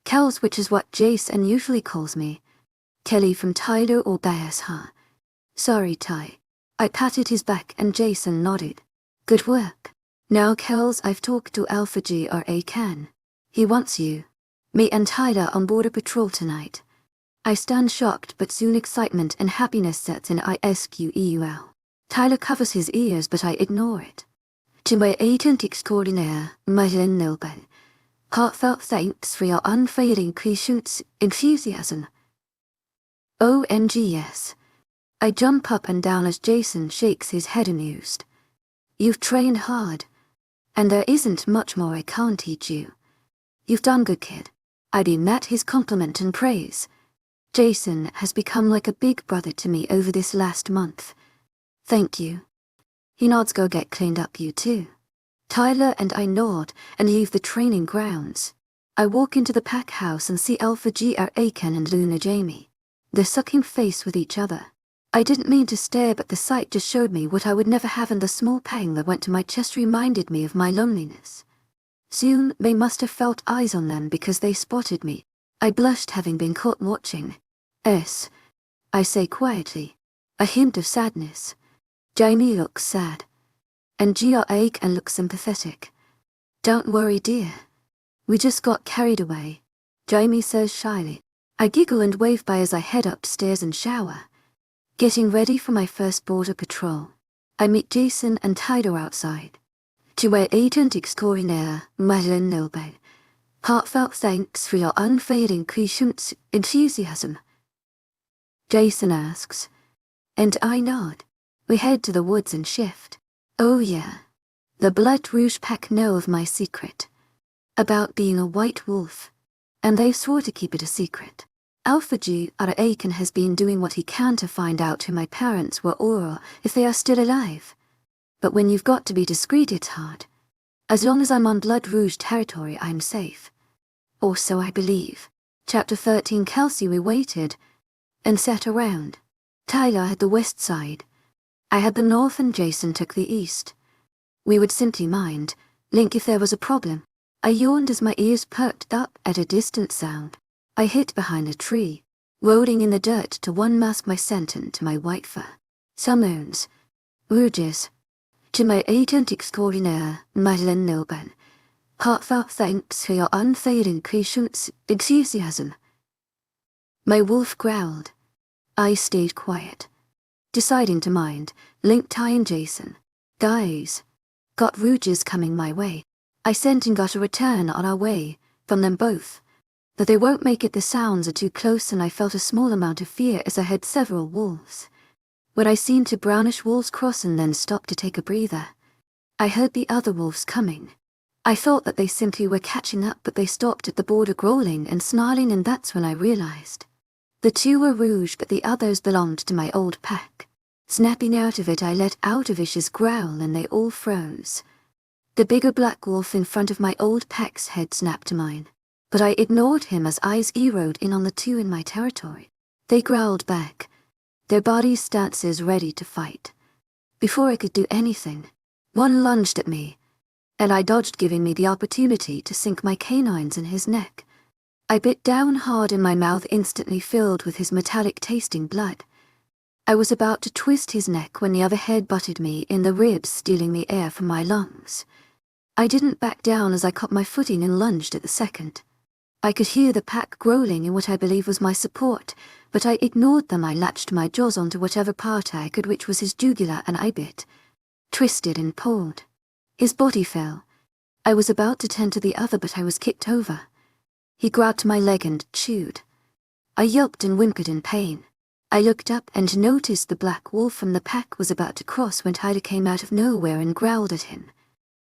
Kels, which is what Jason usually calls me. Kelly from Tyler or Bears, huh? Sorry, Ty. I patted his back and Jason nodded. Good work. Now, Kels, I've talked to Alpha Gra Ken. He wants you. Me and Tyler on border patrol tonight. I stand shocked, but soon excitement and happiness sets in. ISQEUL. Tyler covers his ears, but I ignore it. To my agent extraordinaire, Madeleine Nilben, heartfelt thanks for your unfailing patience, enthusiasm. OMG, yes. I jump up and down as Jason shakes his head amused. You've trained hard, and there isn't much more I can't teach you. You've done good, kid. I'd met his compliment and praise. Jason has become like a big brother to me over this last month. Thank you. He nods. Go get cleaned up, you too. Tyler and I nod and leave the training grounds. I walk into the pack house and see Alpha Gra Ken and Luna Jamie. They're sucking face with each other. I didn't mean to stare, but the sight just showed me what I would never have, and the small pang that went to my chest reminded me of my loneliness. Soon they must have felt eyes on them because they spotted me. I blushed, having been caught watching. I say quietly, a hint of sadness. Jamie looks sad, and Gra Ken looks sympathetic. Don't worry, dear. We just got carried away, Jamie says shyly. I giggle and wave bye as I head upstairs and shower, getting ready for my first border patrol. I meet Jason and Tyler outside. To my agent extraordinaire, webnovel. Heartfelt thanks for your unfailing patience, enthusiasm. Jason asks, and I nod. We head to the woods and shift. Oh yeah. The Blood Rouge pack know of my secret. About being a white wolf. And they've swore to keep it a secret. Alpha G. Aiken has been doing what he can to find out who my parents were or if they are still alive. But when you've got to be discreet, it's hard. As long as I'm on Blood Rouge territory, I'm safe. Or so I believe. Chapter 13. Kelsey. We waited and sat around. Tyler had the west side. I had the north and Jason took the east. We would simply mind, Link if there was a problem. I yawned as my ears perked up at a distant sound. I hid behind a tree, rolling in the dirt to unmask my scent and to my white fur. Summons. Rouges. To my agent extraordinaire, Madeleine Nilban. Heartfelt thanks for your unfailing patience, enthusiasm. My wolf growled. I stayed quiet. Deciding to mind, Link, Ty and Jason. Guys. Got Rouges coming my way. I sent and got a return on our way, from them both. But they won't make it, the sounds are too close, and I felt a small amount of fear as I heard several wolves. When I seen two brownish wolves cross and then stopped to take a breather. I heard the other wolves coming. I thought that they simply were catching up, but they stopped at the border growling and snarling, and that's when I realized. The two were Rouge, but the others belonged to my old pack. Snapping out of it, I let out a vicious growl and they all froze. The bigger black wolf in front of my old pack's head snapped to mine, but I ignored him as eyes zeroed in on the two in my territory. They growled back, their bodies stances ready to fight. Before I could do anything, one lunged at me, and I dodged, giving me the opportunity to sink my canines in his neck. I bit down hard and my mouth instantly filled with his metallic-tasting blood. I was about to twist his neck when the other head butted me in the ribs, stealing the air from my lungs. I didn't back down as I caught my footing and lunged at the second. I could hear the pack growling in what I believe was my support, but I ignored them. I latched my jaws onto whatever part I could, which was his jugular, and I bit, twisted and pulled. His body fell. I was about to turn to the other, but I was kicked over. He grabbed my leg and chewed. I yelped and whimpered in pain. I looked up and noticed the black wolf from the pack was about to cross when Tyler came out of nowhere and growled at him,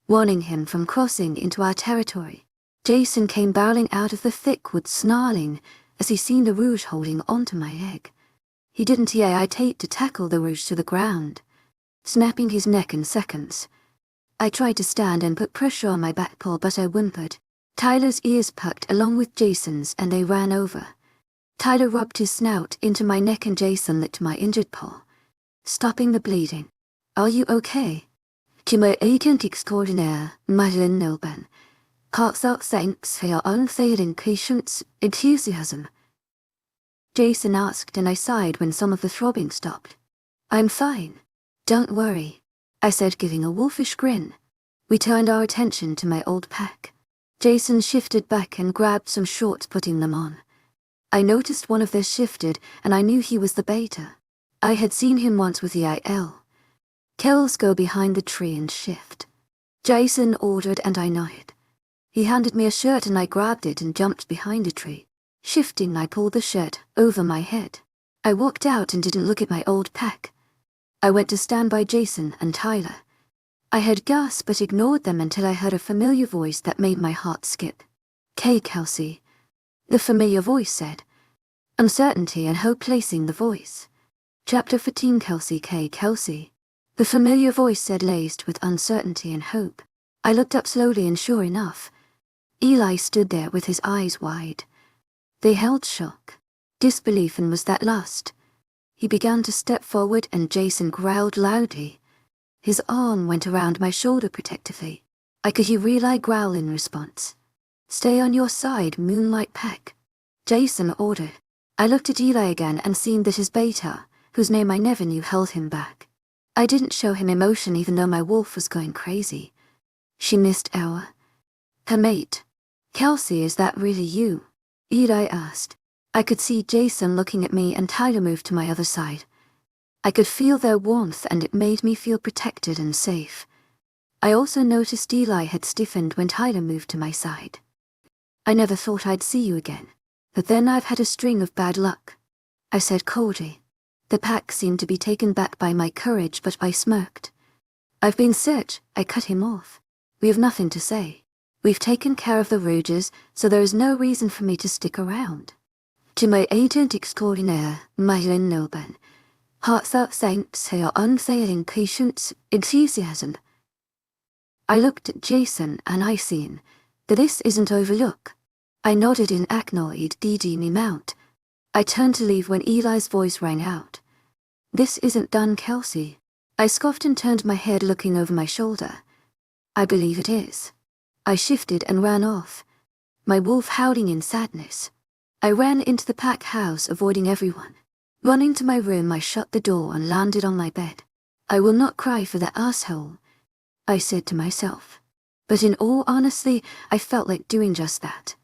warning him from crossing into our territory. Jason came barreling out of the thick woods, snarling as he seen the Rouge holding onto my leg. He didn't hesitate to tackle the Rouge to the ground, snapping his neck in seconds. I tried to stand and put pressure on my back paw, but I whimpered. Tyler's ears perked along with Jason's and they ran over. Tyler rubbed his snout into my neck and Jason licked my injured paw, stopping the bleeding. Are you okay? To my agent extraordinaire, Madeleine Nilban. Heartfelt thanks for your unfailing patience, enthusiasm. Jason asked, and I sighed when some of the throbbing stopped. I'm fine. Don't worry, I said, giving a wolfish grin. We turned our attention to my old pack. Jason shifted back and grabbed some shorts, putting them on. I noticed one of theirs shifted, and I knew he was the beta. I had seen him once with the IL. Kells, go behind the tree and shift. Jason ordered, and I nodded. He handed me a shirt and I grabbed it and jumped behind a tree. Shifting, I pulled the shirt over my head. I walked out and didn't look at my old pack. I went to stand by Jason and Tyler. I had gasped but ignored them until I heard a familiar voice that made my heart skip. "K. Kelsey," the familiar voice said. Uncertainty and hope placing the voice. Chapter 14. Kelsey. K. Kelsey, the familiar voice said, laced with uncertainty and hope. I looked up slowly and sure enough, Eli stood there with his eyes wide. They held shock, disbelief, and was that lust? He began to step forward and Jason growled loudly. His arm went around my shoulder protectively. I could hear Eli growl in response. "Stay on your side, Moonlight Pack," Jason ordered. I looked at Eli again and seen that his beta, whose name I never knew, held him back. I didn't show him emotion even though my wolf was going crazy. She missed her mate. "Kelsey, is that really you?" Eli asked. I could see Jason looking at me and Tyler moved to my other side. I could feel their warmth and it made me feel protected and safe. I also noticed Eli had stiffened when Tyler moved to my side. I never thought I'd see you again, but then I've had a string of bad luck, I said coldly. The pack seemed to be taken back by my courage, but I smirked. I've been searched, I cut him off. We have nothing to say. We've taken care of the Rouges, so there is no reason for me to stick around. To my agent extraordinaire, Myron Nilben, heartfelt thanks for your unfailing patience, enthusiasm. I looked at Jason and I seen that this isn't overlook. I nodded in acknowledged me mount. I turned to leave when Eli's voice rang out. This isn't done, Kelsey. I scoffed and turned my head looking over my shoulder. I believe it is. I shifted and ran off, my wolf howling in sadness. I ran into the pack house, avoiding everyone. Running to my room, I shut the door and landed on my bed. I will not cry for that asshole, I said to myself. But in all honesty, I felt like doing just that.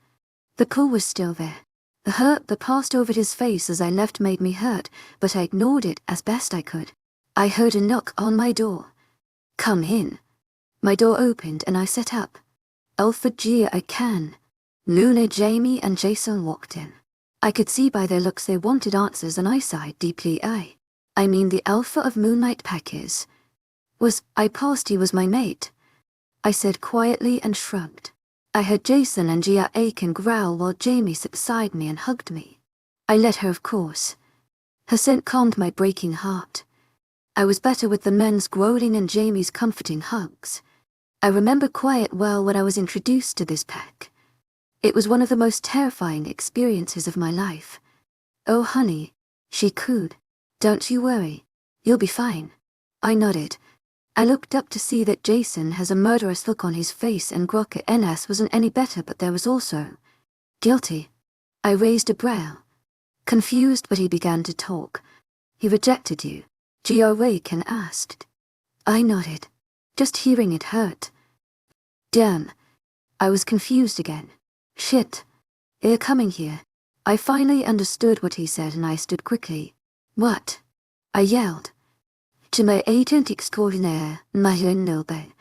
The pull was still there. The hurt that passed over his face as I left made me hurt, but I ignored it as best I could. I heard a knock on my door. Come in. My door opened and I sat up. Alpha Gia, I can. Luna, Jamie and Jason walked in. I could see by their looks they wanted answers and I sighed deeply. I mean the Alpha of Moonlight Pack is. I paused, he was my mate, I said quietly and shrugged. I heard Jason and Gia ache and growl while Jamie sat beside me and hugged me. I let her, of course. Her scent calmed my breaking heart. I was better with the men's growling and Jamie's comforting hugs. I remember quiet well when I was introduced to this pack. It was one of the most terrifying experiences of my life. Oh honey, she cooed. Don't you worry. You'll be fine. I nodded. I looked up to see that Jason has a murderous look on his face and Grok at NS wasn't any better, but there was also guilty. I raised a brow. Confused, but he began to talk. He rejected you, Gia Waken asked. I nodded. Just hearing it hurt. Damn. I was confused again. Shit. They're coming here. I finally understood what he said and I stood quickly. What? I yelled. To my agent extraordinaire, Myron Nilben,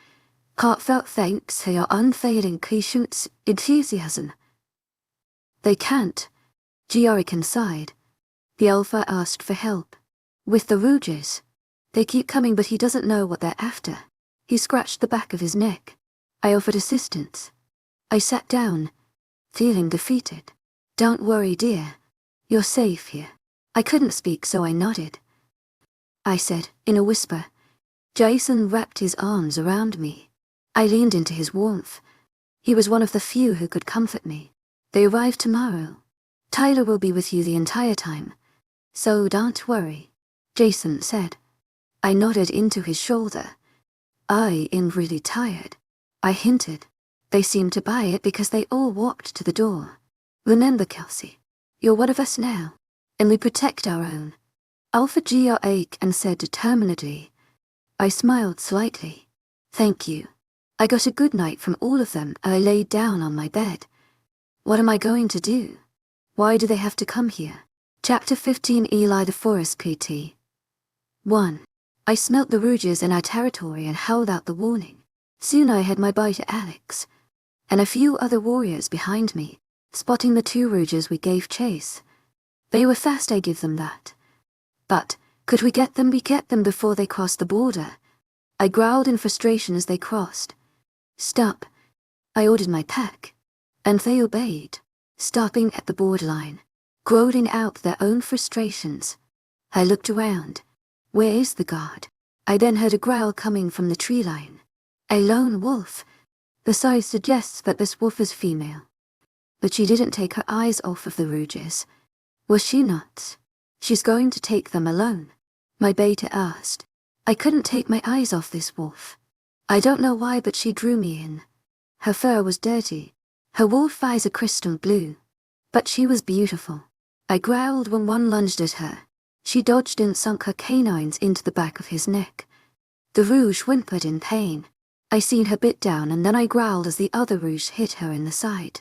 heartfelt thanks for your unfailing patience, enthusiasm. They can't. Giorican sighed. The Alpha asked for help. With the Rouges. They keep coming, but he doesn't know what they're after. He scratched the back of his neck. I offered assistance. I sat down, feeling defeated. Don't worry, dear. You're safe here. I couldn't speak, so I nodded. I said, in a whisper. Jason wrapped his arms around me. I leaned into his warmth. He was one of the few who could comfort me. They arrive tomorrow. Tyler will be with you the entire time. So don't worry, Jason said. I nodded into his shoulder. I am really tired, I hinted. They seemed to buy it because they all walked to the door. Remember, Kelsey, you're one of us now, and we protect our own. Alpha Gia ached and said determinedly. I smiled slightly. Thank you. I got a good night from all of them. I laid down on my bed. What am I going to do? Why do they have to come here? Chapter 15, Eli the Forest PT. 1. I smelt the Rouges in our territory and held out the warning. Soon I had my bite at Alex, and a few other warriors behind me, spotting the 2 Rouges we gave chase. They were fast, I give them that. But, could we get them? We get them before they crossed the border. I growled in frustration as they crossed. Stop, I ordered my pack, and they obeyed, stopping at the borderline, growling out their own frustrations. I looked around. Where is the guard? I then heard a growl coming from the tree line. A lone wolf. The size suggests that this wolf is female. But she didn't take her eyes off of the Rouges. Was she not? She's going to take them alone, my beta asked. I couldn't take my eyes off this wolf. I don't know why, but she drew me in. Her fur was dirty. Her wolf eyes are crystal blue. But she was beautiful. I growled when one lunged at her. She dodged and sunk her canines into the back of his neck. The Rouge whimpered in pain. I seen her bit down and then I growled as the other Rouge hit her in the side.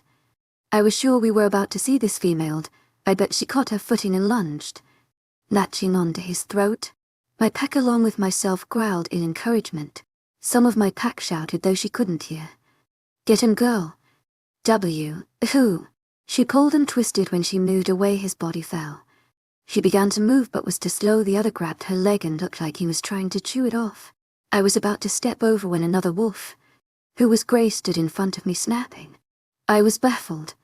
I was sure we were about to see this female. I bet she caught her footing and lunged, latching onto his throat. My pack along with myself growled in encouragement. Some of my pack shouted though she couldn't hear. "Get him, girl." Who? She pulled and twisted. When she moved away, his body fell. She began to move but was too slow. The other grabbed her leg and looked like he was trying to chew it off. I was about to step over when another wolf, who was grey, stood in front of me, snapping. I was baffled.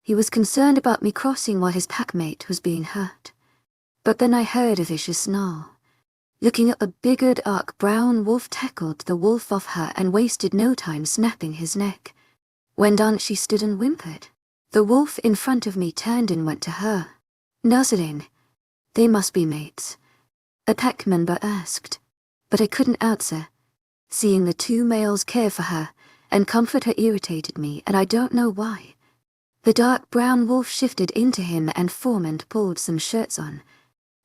He was concerned about me crossing while his packmate was being hurt. But then I heard a vicious snarl. Looking at the bigger, dark brown wolf, tackled the wolf off her and wasted no time snapping his neck. When done, she stood and whimpered. The wolf in front of me turned and went to her, nuzzling. "They must be mates," a pack member asked, but I couldn't answer. Seeing the two males care for her and comfort her irritated me, and I don't know why. The dark brown wolf shifted into him and Foreman pulled some shirts on.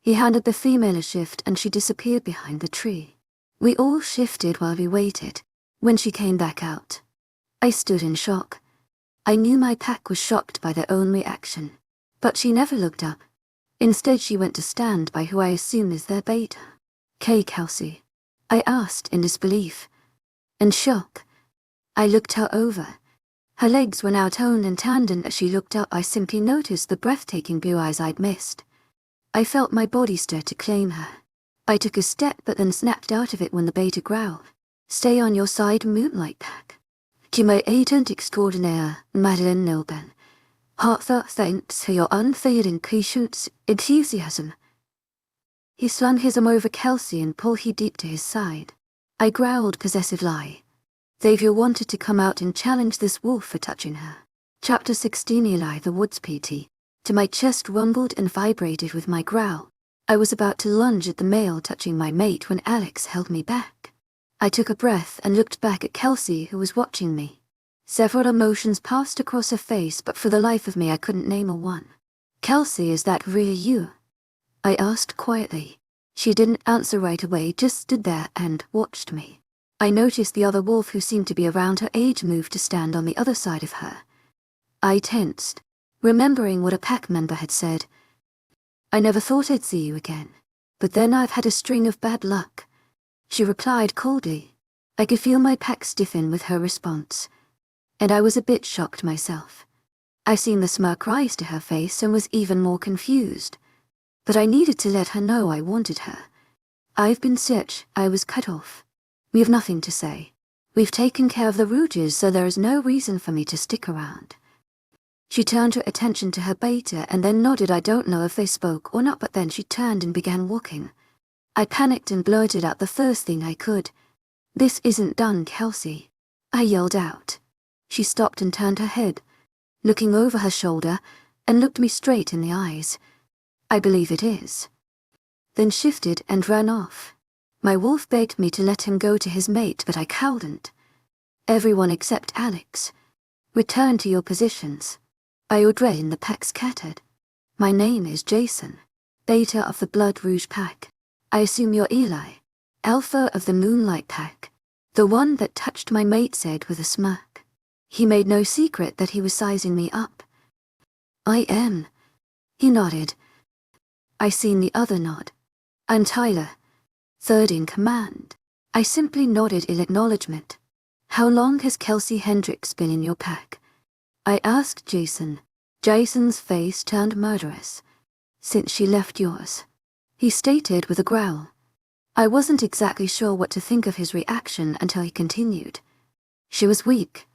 He handed the female a shift and she disappeared behind the tree. We all shifted while we waited. When she came back out, I stood in shock. I knew my pack was shocked by their own reaction, but she never looked up. Instead, she went to stand by who I assume is their beta. Kelsey?" I asked in disbelief. In shock, I looked her over. Her legs were now toned and tanned, and as she looked up I simply noticed the breathtaking blue eyes I'd missed. I felt my body stir to claim her. I took a step but then snapped out of it when the beta growled. "Stay on your side, Moonlight Pack. To my agent extraordinaire, Madeline Nilben. Heartfelt thanks for your unfailing patience, enthusiasm." He slung his arm over Kelsey and pulled her deep to his side. I growled possessive lie. Xavier wanted to come out and challenge this wolf for touching her. Chapter 16. Eli the Woods PT. To my chest rumbled and vibrated with my growl. I was about to lunge at the male touching my mate when Alex held me back. I took a breath and looked back at Kelsey, who was watching me. Several emotions passed across her face, but for the life of me I couldn't name a one. "Kelsey, is that really you?" I asked quietly. She didn't answer right away, just stood there and watched me. I noticed the other wolf, who seemed to be around her age, moved to stand on the other side of her. I tensed, remembering what a pack member had said. "I never thought I'd see you again, but then I've had a string of bad luck," she replied coldly. I could feel my pack stiffen with her response, and I was a bit shocked myself. I seen the smirk rise to her face and was even more confused. But I needed to let her know I wanted her. "I've been sick, I was cut off. We have nothing to say. We've taken care of the Rouges, so there is no reason for me to stick around." She turned her attention to her beta and then nodded. I don't know if they spoke or not, but then she turned and began walking. I panicked and blurted out the first thing I could. "This isn't done, Kelsey," I yelled out. She stopped and turned her head, looking over her shoulder, and looked me straight in the eyes. "I believe it is." Then shifted and ran off. My wolf begged me to let him go to his mate, but I couldn't. "Everyone except Alex, return to your positions." I ordered in the pack scattered. "My name is Jason, beta of the Blood Rouge Pack. I assume you're Eli, alpha of the Moonlight Pack," the one that touched my mate said with a smirk. He made no secret that he was sizing me up. "I am." He nodded. I seen the other nod. "I'm Tyler, third in command." I simply nodded in acknowledgement. "How long has Kelsey Hendricks been in your pack?" I asked Jason. Jason's face turned murderous. "Since she left yours," he stated with a growl. I wasn't exactly sure what to think of his reaction until he continued. "She was weak.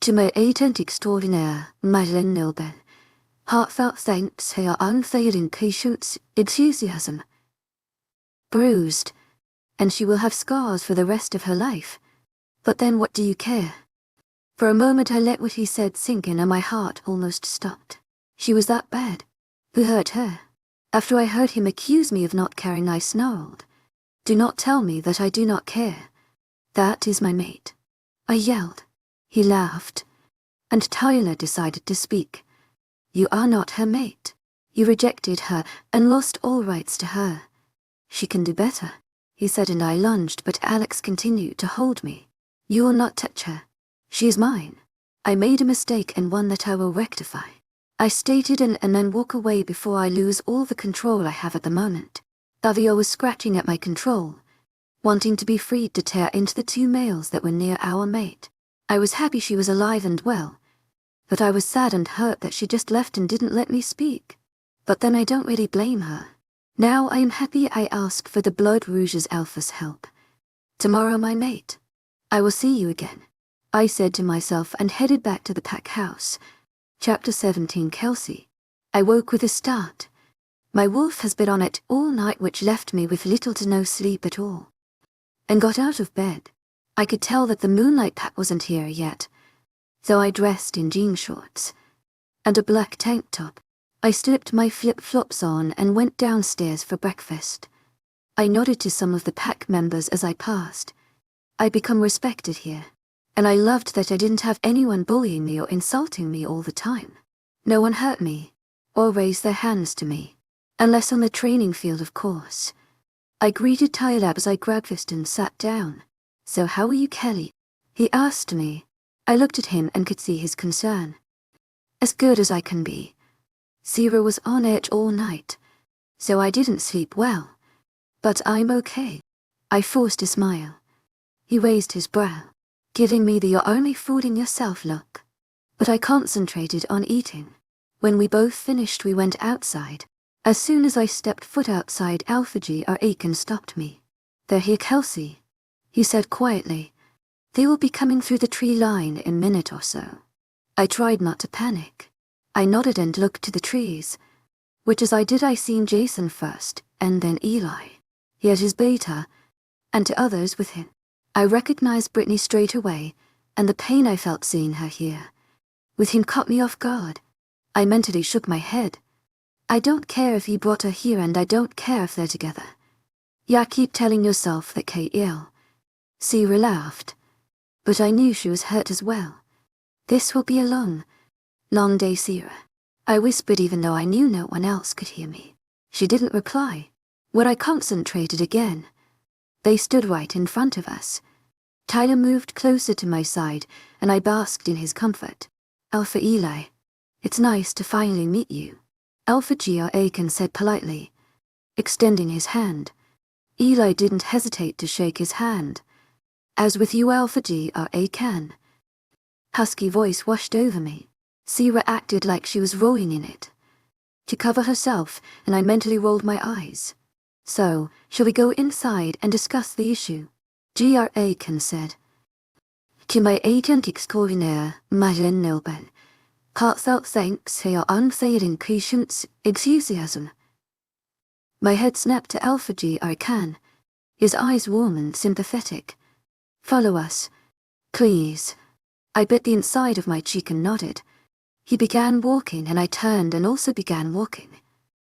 To my agent extraordinaire, Madeline Nilben. Heartfelt thanks for your unfailing patience, enthusiasm. Bruised, and she will have scars for the rest of her life. But then what do you care?" For a moment I let what he said sink in and my heart almost stopped. She was that bad. Who hurt her? After I heard him accuse me of not caring, I snarled. "Do not tell me that I do not care. That is my mate," I yelled. He laughed, and Tyler decided to speak. "You are not her mate. You rejected her and lost all rights to her. She can do better," he said, and I lunged, but Alex continued to hold me. "You will not touch her. She is mine. I made a mistake and one that I will rectify," I stated, and then walk away before I lose all the control I have at the moment. Avio was scratching at my control, wanting to be freed to tear into the two males that were near our mate. I was happy she was alive and well, but I was sad and hurt that she just left and didn't let me speak. But then I don't really blame her. Now I am happy I asked for the Blood Rouge's Alpha's help. Tomorrow, my mate, I will see you again, I said to myself and headed back to the pack house. Chapter 17. Kelsey. I woke with a start. My wolf has been on it all night, which left me with little to no sleep at all, and got out of bed. I could tell that the moonlight pack wasn't here yet, so I dressed in jean shorts and a black tank top. I slipped my flip-flops on and went downstairs for breakfast. I nodded to some of the pack members as I passed. I become respected here, and I loved that I didn't have anyone bullying me or insulting me all the time. No one hurt me or raised their hands to me, unless on the training field, of course. I greeted Tyler as I breakfast and sat down. So how are you, Kelly? He asked me. I looked at him and could see his concern. As good as I can be. Sierra was on edge all night, so I didn't sleep well. But I'm okay. I forced a smile. He raised his brow, giving me the "you're only fooling yourself" look. But I concentrated on eating. When we both finished, we went outside. As soon as I stepped foot outside, Aiken stopped me. "They're here, Kelsey," he said quietly. "They will be coming through the tree line in a minute or so." I tried not to panic. I nodded and looked to the trees, which as I did I seen Jason first, and then Eli. He had his beta, and to others with him. I recognized Brittany straight away, and the pain I felt seeing her here with him caught me off guard. I mentally shook my head. I don't care if he brought her here, and I don't care if they're together. Ya keep telling yourself that Kate ill. Sierra laughed, but I knew she was hurt as well. "This will be a long day, Sierra," I whispered, even though I knew no one else could hear me. She didn't reply. When I concentrated again, they stood right in front of us. Tyler moved closer to my side, and I basked in his comfort. "Alpha Eli, it's nice to finally meet you," Alpha Aiken said politely, extending his hand. Eli didn't hesitate to shake his hand. "As with you, Alpha Aiken." Husky voice washed over me. Sierra acted like she was rolling in it to cover herself, and I mentally rolled my eyes. "So, shall we go inside and discuss the issue?" Aiken said. "To my agent extraordinaire, Madeleine Nilben, heartfelt thanks for your unfailing patience, enthusiasm." My head snapped to Alpha Aiken, his eyes warm and sympathetic. "Follow us, please." I bit the inside of my cheek and nodded. He began walking, and I turned and also began walking.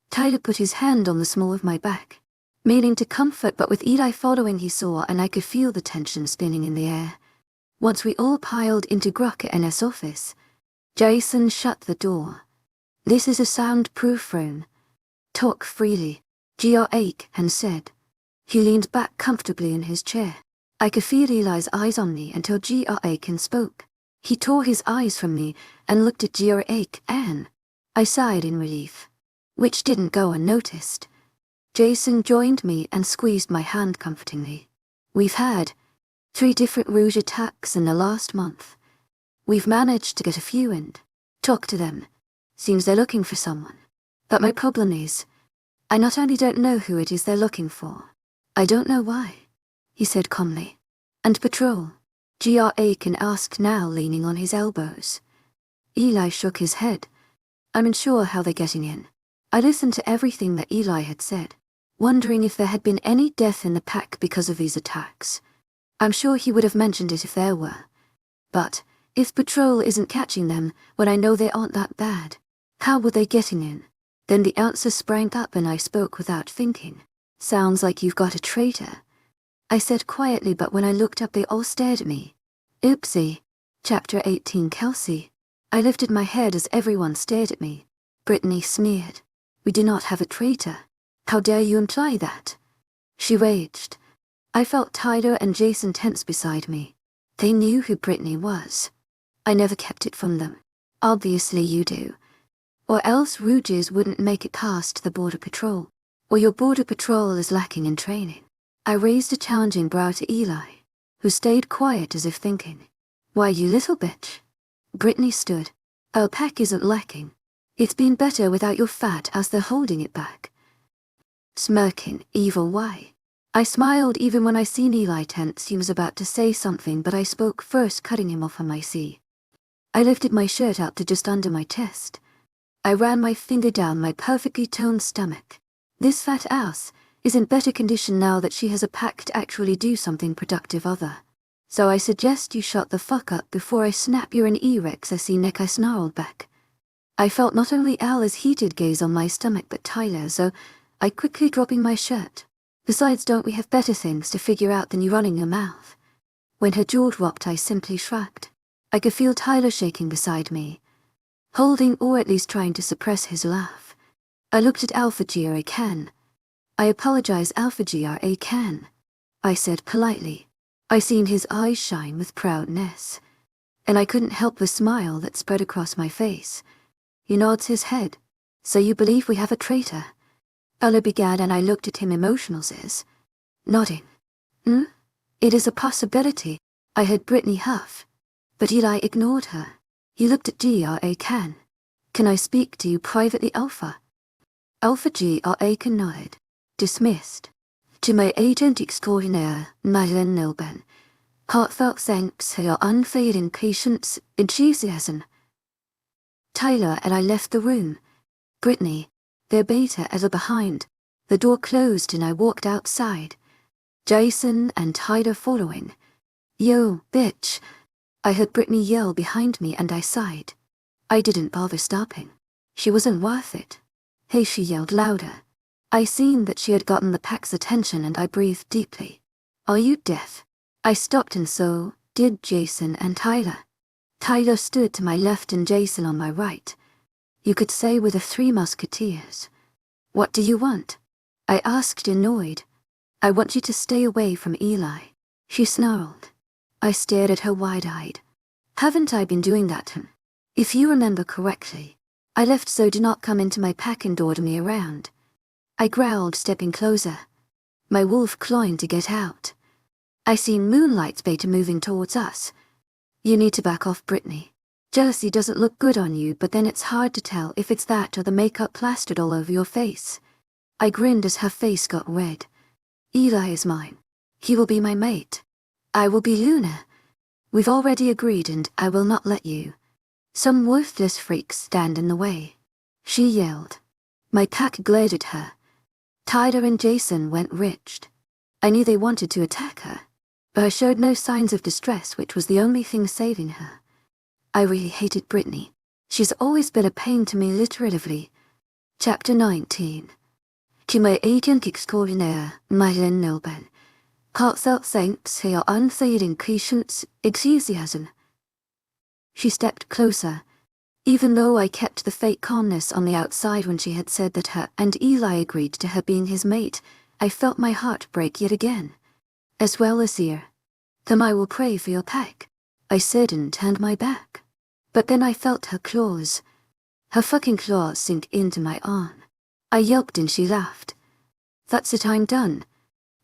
Tyler put his hand on the small of my back, meaning to comfort, but with Eli following he saw, and I could feel the tension spinning in the air. Once we all piled into Grocker NS office, Jason shut the door. "This is a soundproof room. Talk freely," Aiken said. He leaned back comfortably in his chair. I could feel Eli's eyes on me until Aiken spoke. He tore his eyes from me and looked at Aiken. I sighed in relief, which didn't go unnoticed. Jason joined me and squeezed my hand comfortingly. "We've had 3 different Rouge attacks in the last month. We've managed to get a few and talk to them. Seems they're looking for someone. But my problem is, I not only don't know who it is they're looking for, I don't know why," he said calmly. "And patrol?" Aiken asked, now leaning on his elbows. Eli shook his head. "I'm unsure how they're getting in." I listened to everything that Eli had said, wondering if there had been any death in the pack because of these attacks. I'm sure he would have mentioned it if there were. But if patrol isn't catching them when I know they aren't that bad, how were they getting in? Then the answer sprang up and I spoke without thinking. "Sounds like you've got a traitor," I said quietly, but when I looked up they all stared at me. Oopsie. Chapter 18. Kelsey. I lifted my head as everyone stared at me. Brittany sneered. "We do not have a traitor. How dare you imply that?" she raged. I felt Tyler and Jason tense beside me. They knew who Brittany was. I never kept it from them. Obviously you do. Or else Rouges wouldn't make it past the border patrol. or your border patrol is lacking in training. I raised a challenging brow to Eli, who stayed quiet as if thinking. Why, you little bitch. Brittany stood. Our pack isn't lacking. It's been better without your fat ass. They're holding it back. Smirking, evil why? I smiled even when I seen Eli tense. He was about to say something, but I spoke first, cutting him off on my C. I lifted my shirt out to just under my chest. I ran my finger down my perfectly toned stomach. This fat ass is in better condition now that she has a pack to actually do something productive other. So I suggest you shut the fuck up before I snap you an E-Rex. I snarled back. I felt not only Ali's heated gaze on my stomach but Tyler's, so I quickly dropping my shirt. Besides, don't we have better things to figure out than you running your mouth? When her jaw dropped, I simply shrugged. I could feel Tyler shaking beside me, holding or at least trying to suppress his laugh. I looked at Alpha GRA Ken. I apologize, Alpha GRA Ken, I said politely. I seen his eyes shine with proudness, and I couldn't help the smile that spread across my face. He nods his head. So you believe we have a traitor? Ella began, and I looked at him emotional, says, nodding. It is a possibility, I heard Brittany huff. But Eli ignored her. He looked at GRA Ken. Can I speak to you privately, Alpha? Alpha GRA Ken nodded. Dismissed. To my agent extraordinaire, Madeleine Nilben. Heartfelt thanks for your unfailing patience, enthusiasm. Tyler and I left the room. Brittany, their beta as a behind. The door closed and I walked outside. Jason and Tyler following. Yo, bitch. I heard Brittany yell behind me and I sighed. I didn't bother stopping. She wasn't worth it. Hey, she yelled louder. I seen that she had gotten the pack's attention and I breathed deeply. Are you deaf? I stopped and so did Jason and Tyler. Tyler stood to my left and Jason on my right. You could say we're the Three Musketeers. What do you want? I asked, annoyed. I want you to stay away from Eli. She snarled. I stared at her wide-eyed. Haven't I been doing that? If you remember correctly, I left, so do not come into my pack and order me around. I growled, stepping closer. My wolf clawing to get out. I seen Moonlight's beta moving towards us. You need to back off, Brittany. Jealousy doesn't look good on you, but then it's hard to tell if it's that or the makeup plastered all over your face. I grinned as her face got red. Eli is mine. He will be my mate. I will be Luna. We've already agreed and I will not let you. Some worthless freaks stand in the way. She yelled. My pack glared at her. Tyler and Jason went riched. I knew they wanted to attack her, but I showed no signs of distress, which was the only thing saving her. I really hated Brittany. She's always been a pain to me, literally. Chapter 19. To my agent extraordinaire, Madeleine Nilben. Heartfelt thanks for your unfailing patience, enthusiasm. She stepped closer. Even though I kept the fake calmness on the outside when she had said that her and Eli agreed to her being his mate, I felt my heart break yet again. As well as ear. Then I will pray for your pack, I said and turned my back. But then I felt her claws. Her fucking claws sink into my arm. I yelped and she laughed. That's it, I'm done.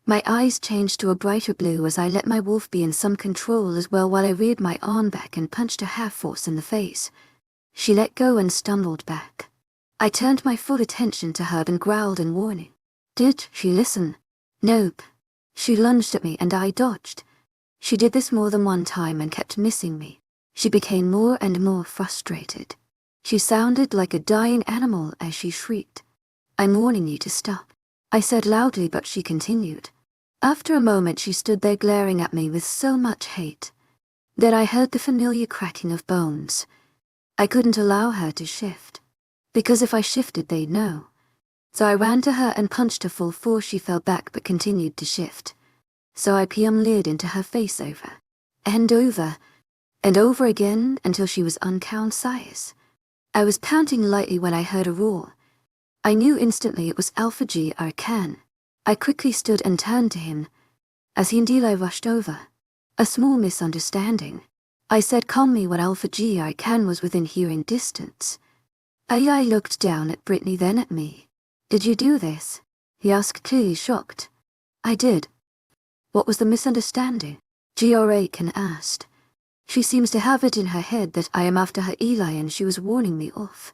My eyes changed to a brighter blue as I let my wolf be in some control as well while I reared my arm back and punched her half-force in the face. She let go and stumbled back. I turned my full attention to her and growled in warning. Did she listen? Nope. She lunged at me and I dodged. She did this more than one time and kept missing me. She became more and more frustrated. She sounded like a dying animal as she shrieked. I'm warning you to stop, I said loudly, but she continued. After a moment she stood there glaring at me with so much hate. Then I heard the familiar cracking of bones. I couldn't allow her to shift, because if I shifted they'd know. So I ran to her and punched her full force. She fell back but continued to shift. So I leered into her face over and over again until she was unconscious. I was pounding lightly when I heard a roar. I knew instantly it was Alpha GRA Ken. I quickly stood and turned to him. As he and Eli rushed over. A small misunderstanding, I said calmly when Alpha GRA Ken was within hearing distance. Eli looked down at Brittany, then at me. Did you do this? he asked, clearly shocked. I did. What was the misunderstanding? Aiken asked. She seems to have it in her head that I am after her Eli and she was warning me off.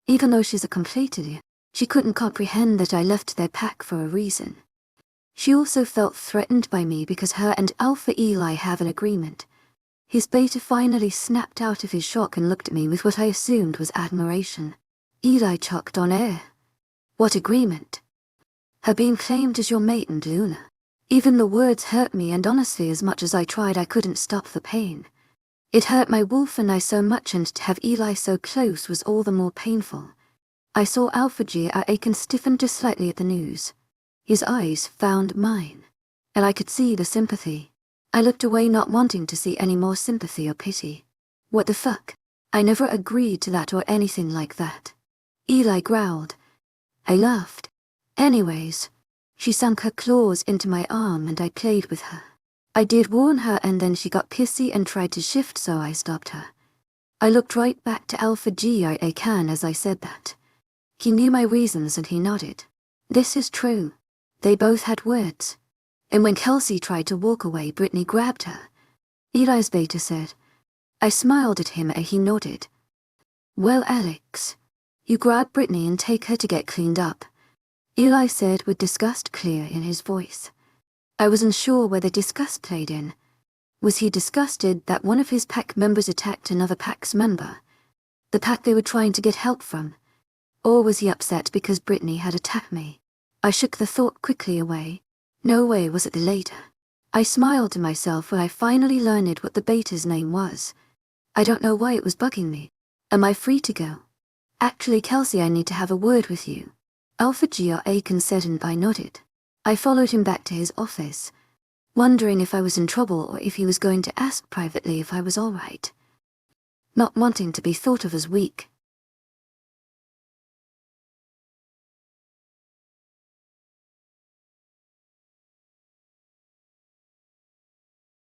Even though she's a complete idiot, she couldn't comprehend that I left their pack for a reason. She also felt threatened by me because her and Alpha Eli have an agreement. His beta finally snapped out of his shock and looked at me with what I assumed was admiration. Eli chucked on air. What agreement? Her being claimed as your mate and Luna. Even the words hurt me, and honestly, as much as I tried, I couldn't stop the pain. It hurt my Wolf and I so much, and to have Eli so close was all the more painful. I saw Aiken stiffen just slightly at the news. His eyes found mine, and I could see the sympathy. I looked away, not wanting to see any more sympathy or pity. What the fuck? I never agreed to that or anything like that. Eli growled. I laughed. Anyways, she sunk her claws into my arm and I played with her. I did warn her, and then she got pissy and tried to shift, so I stopped her. I looked right back to Aiken as I said that. He knew my reasons and he nodded. This is true. They both had words. And when Kelsey tried to walk away, Brittany grabbed her. Eli's beta said. I smiled at him and he nodded. Well, Alex, you grab Brittany and take her to get cleaned up, Eli said with disgust clear in his voice. I was unsure where the disgust played in. Was he disgusted that one of his pack members attacked another pack's member? The pack they were trying to get help from? Or was he upset because Brittany had attacked me? I shook the thought quickly away. No way was it the latter. I smiled to myself when I finally learned what the beta's name was. I don't know why it was bugging me. Am I free to go? Actually, Kelsey, I need to have a word with you, Aiken said, and I nodded. I followed him back to his office, wondering if I was in trouble or if he was going to ask privately if I was all right. Not wanting to be thought of as weak,